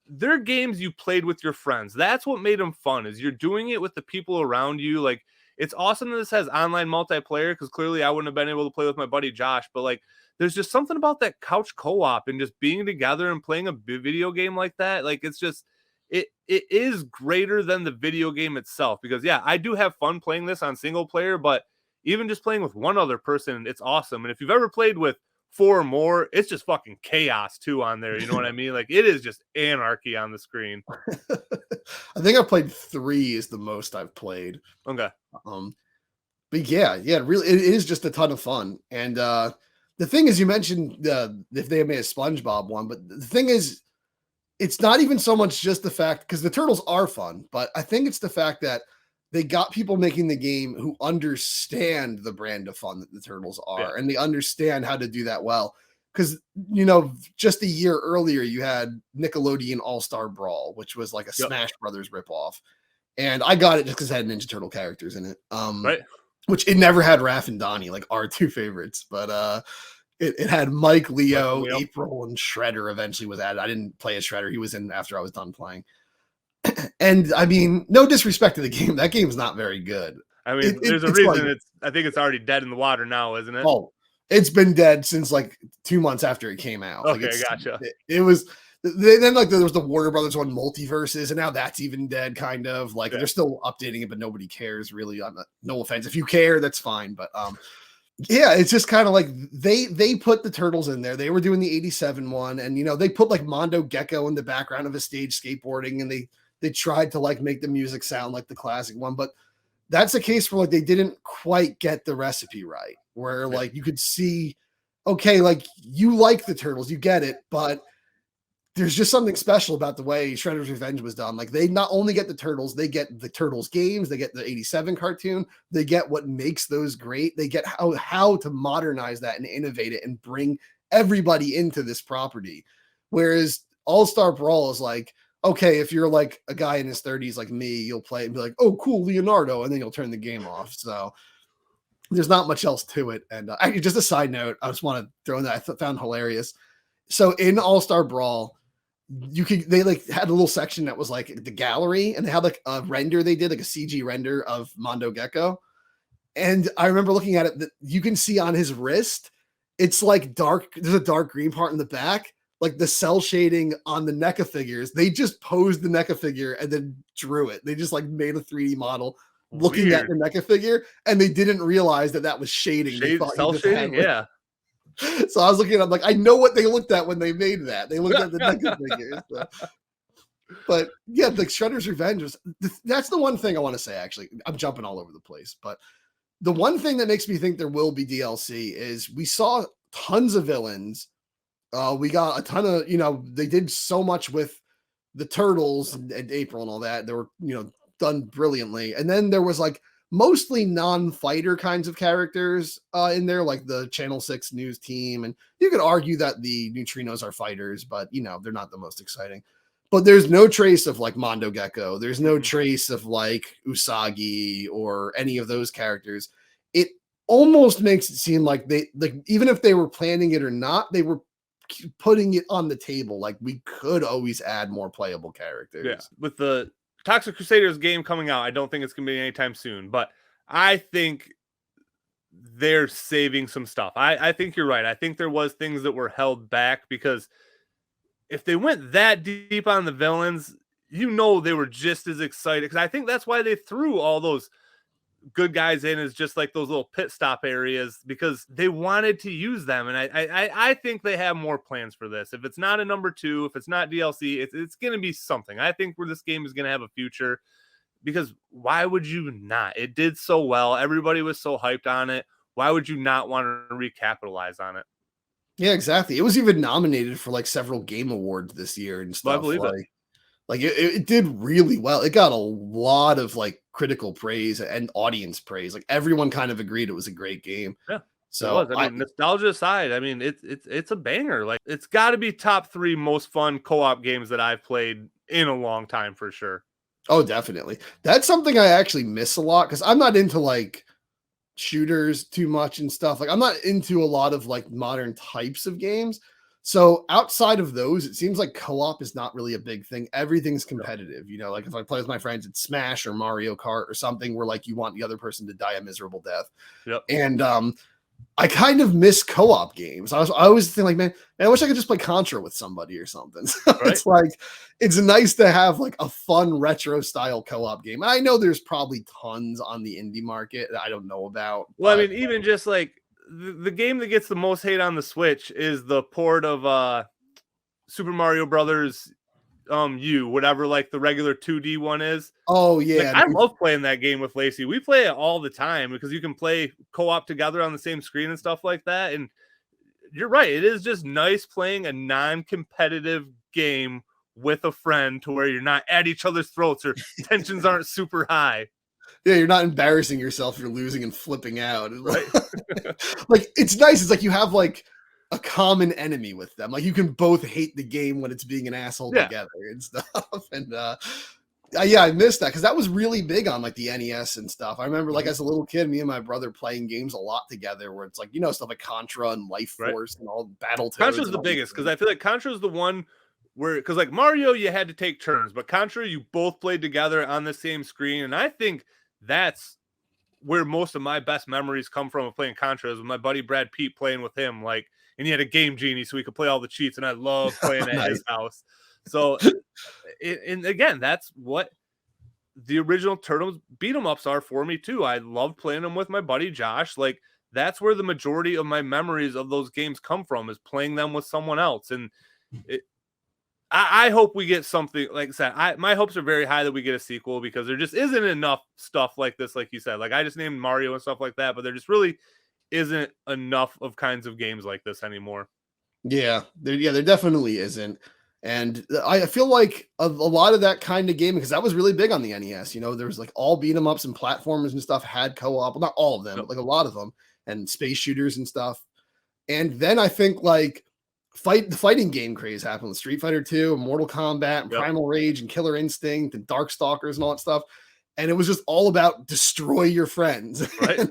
they're games you played with your friends. That's what made them fun, is you're doing it with the people around you. Like, it's awesome that this has online multiplayer, because clearly I wouldn't have been able to play with my buddy Josh, but like, there's just something about that couch co-op and just being together and playing a video game like that. Like, it's just, it is greater than the video game itself, because yeah, I do have fun playing this on single player, but even just playing with one other person, it's awesome. And if you've ever played with 4 or more, it's just fucking chaos too on there. You know what I mean? Like it is just anarchy on the screen. I think I played 3 is the most I've played. Okay. But yeah, really, it is just a ton of fun. And the thing is, you mentioned if they made a SpongeBob one, but the thing is, it's not even so much just the fact, because the turtles are fun, but I think it's the fact that they got people making the game who understand the brand of fun that the turtles are, and they understand how to do that well. Because, you know, just a year earlier, you had Nickelodeon All-Star Brawl, which was like a Smash Brothers ripoff. And I got it just because it had Ninja Turtle characters in it. Right. Which it never had Raph and Donnie, like our 2 favorites. But it had Mike, Leo, April, and Shredder eventually was added. I didn't play as Shredder. He was in after I was done playing. And I mean, no disrespect to the game. That game's not very good. I mean, there's a reason I think it's already dead in the water now, isn't it? Oh, it's been dead since like 2 months after it came out. Okay, like gotcha. It was then like there was the Warner Brothers one, Multiverses, and now that's even dead, kind of. Like they're still updating it, but nobody cares really. No offense. If you care, that's fine. But yeah, it's just kind of like they put the turtles in there. They were doing the 87 one, and you know, they put like Mondo Gecko in the background of a stage skateboarding, and they tried to like make the music sound like the classic one, but that's a case where like they didn't quite get the recipe right, where like you could see, okay, like you like the turtles, you get it, but there's just something special about the way Shredder's Revenge was done. Like they not only get the turtles, they get the turtles games, they get the 87 cartoon, they get what makes those great. They get how to modernize that and innovate it and bring everybody into this property. Whereas All-Star Brawl is like, okay, if you're like a guy in his 30s like me, you'll play and be like, oh, cool, Leonardo, and then you'll turn the game off. So there's not much else to it. And actually, just a side note, I just want to throw in that I found hilarious. So in All-Star Brawl, they like had a little section that was like the gallery, and they had like a render they did, like a CG render of Mondo Gecko. And I remember looking at it, that you can see on his wrist, it's like dark, there's a dark green part in the back. Like the cell shading on the NECA figures, they just posed the NECA figure and then drew it. They just like made a 3D model looking at the NECA figure, and they didn't realize that was shading. Cell shading, yeah. So I was looking at, I'm like, I know what they looked at when they made that. They looked at the NECA figures. So. But yeah, like Shredder's Revenge that's the one thing I want to say. Actually, I'm jumping all over the place, but the one thing that makes me think there will be DLC is we saw tons of villains. We got a ton of, you know, they did so much with the turtles and April and all that. They were, you know, done brilliantly. And then there was like mostly non-fighter kinds of characters in there, like the Channel 6 news team. And you could argue that the Neutrinos are fighters, but you know, they're not the most exciting. But there's no trace of like Mondo Gecko. There's no trace of like Usagi or any of those characters. It almost makes it seem like they, like, even if they were planning it or not, they were putting it on the table. Like we could always add more playable characters. Yeah. With the Toxic Crusaders game coming out, I don't think it's going to be anytime soon, but I think they're saving some stuff. I think you're right. I think there was things that were held back because if they went that deep on the villains, you know, they were just as excited, because I think that's why they threw all those good guys in as just like those little pit stop areas, because they wanted to use them. And I think they have more plans for this. If it's not a number 2, if it's not DLC, it's going to be something. I think where this game is going to have a future, because why would you not? It did so well. Everybody was so hyped on it. Why would you not want to recapitalize on it? Yeah, exactly. It was even nominated for like several game awards this year and stuff. I believe it. Like it did really well. It got a lot of like critical praise and audience praise. Like everyone kind of agreed it was a great game. Yeah. So I mean, nostalgia aside, I mean, it's a banger. Like it's got to be top 3 most fun co-op games that I've played in a long time for sure. Oh, definitely. That's something I actually miss a lot, because I'm not into like shooters too much and stuff. Like I'm not into a lot of like modern types of games. So outside of those, it seems like co-op is not really a big thing. Everything's competitive. You know, like if I play with my friends, it's Smash or Mario Kart or something where like you want the other person to die a miserable death. Yep. And I kind of miss co-op games. I always think like, man, I wish I could just play Contra with somebody or something. So right. It's like, it's nice to have like a fun retro style co-op game. And I know there's probably tons on the indie market that I don't know about. Well, I mean, even just like the game that gets the most hate on the Switch is the port of Super Mario Brothers whatever like the regular 2D one is. Oh yeah, I love playing that game with Lacey. We play it all the time because you can play co-op together on the same screen and stuff like that. And you're right, it is just nice playing a non-competitive game with a friend to where you're not at each other's throats or tensions aren't super high. Yeah, you're not embarrassing yourself. You're losing and flipping out. Right. Like it's nice. It's like you have like a common enemy with them. Like you can both hate the game when it's being an asshole together and stuff. And yeah, I missed that because that was really big on like the NES and stuff. I remember like as a little kid, me and my brother playing games a lot together where it's like, stuff like Contra and Life Force and all Battletoads. Contra's the biggest because I feel like Contra's the one where, because like Mario, you had to take turns, but Contra, you both played together on the same screen. And I think that's where most of my best memories come from of playing Contra is with my buddy Brad Pete playing with him. Like, and he had a Game Genie so we could play all the cheats, and I love playing at his house. So, and again, that's what the original Turtles beat 'em ups are for me too. I love playing them with my buddy Josh. Like, that's where the majority of my memories of those games come from, is playing them with someone else. And I hope we get something, like I said, my hopes are very high that we get a sequel, because there just isn't enough stuff like this, like you said. Like, I just named Mario and stuff like that, but there just really isn't enough of kinds of games like this anymore. Yeah, there definitely isn't. And I feel like a lot of that kind of game, because that was really big on the NES. There was like all beat 'em ups and platformers and stuff had co-op. Well, not all of them, but like a lot of them, and space shooters and stuff. And then I think like the fighting game craze happened with Street Fighter 2 and Mortal Kombat and Primal Rage and Killer Instinct and Darkstalkers and all that stuff. And it was just all about destroy your friends. Right.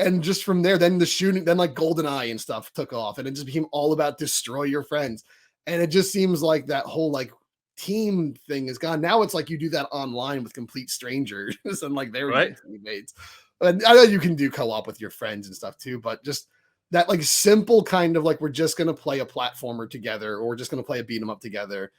And just from there, then the shooting, then like GoldenEye and stuff took off, and it just became all about destroy your friends. And it just seems like that whole like team thing is gone. Now it's like you do that online with complete strangers and like they're teammates. And I know you can do co-op with your friends and stuff too, but just that like simple kind of like, we're just going to play a platformer together, or we're just going to play a beat 'em up together.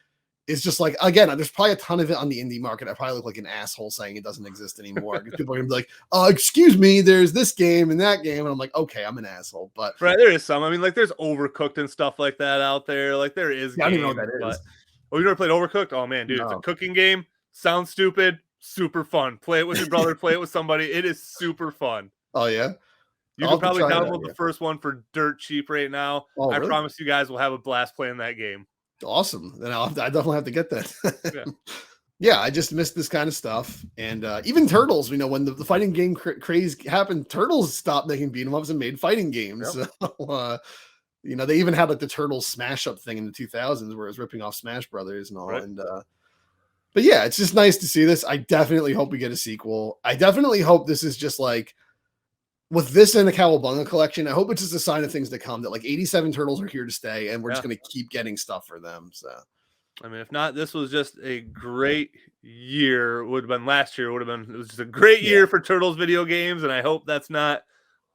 It's just like, again, there's probably a ton of it on the indie market. I probably look like an asshole saying it doesn't exist anymore. People are gonna be like, excuse me, there's this game and that game. And I'm like, okay, I'm an asshole. But right, there is some. I mean, like there's Overcooked and stuff like that out there. Like there is I don't even know what that is. Oh, you never played Overcooked? Oh man, dude, It's a cooking game. Sounds stupid, super fun. Play it with your brother, play it with somebody. It is super fun. Oh yeah. You can probably download the first one for dirt cheap right now. I promise you guys will have a blast playing that game. Awesome. Then I definitely have to get that. Yeah, I just missed this kind of stuff. And even Turtles, when the fighting game craze happened, Turtles stopped making beat 'em ups and made fighting games. Yep. So, they even had like the Turtles Smash Up thing in the 2000s where it was ripping off Smash Brothers and all. Right. And but yeah, it's just nice to see this. I definitely hope we get a sequel. I definitely hope this is just like, with this and the Cowabunga collection, I hope it's just a sign of things to come, that like 87 Turtles are here to stay, and we're just going to keep getting stuff for them. So, I mean, if not, this was just a great year. It would have been last year. It was just a great year for Turtles video games, and I hope that's not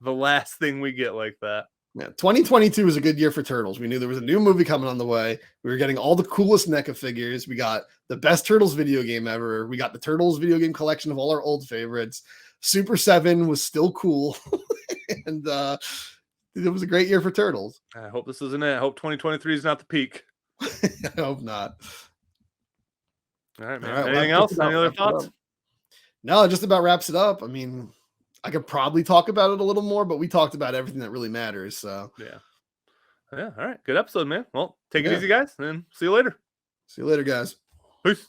the last thing we get like that. Yeah, 2022 was a good year for Turtles. We knew there was a new movie coming on the way. We were getting all the coolest NECA figures. We got the best Turtles video game ever. We got the Turtles video game collection of all our old favorites. Super 7 was still cool. And it was a great year for Turtles. I hope this isn't it. I hope 2023 is not the peak. I hope not. All right, man. Anything else? Any other thoughts? No, just about wraps it up. I mean, I could probably talk about it a little more, but we talked about everything that really matters. So yeah. All right. Good episode, man. Well, take it easy, guys, and see you later. See you later, guys. Peace.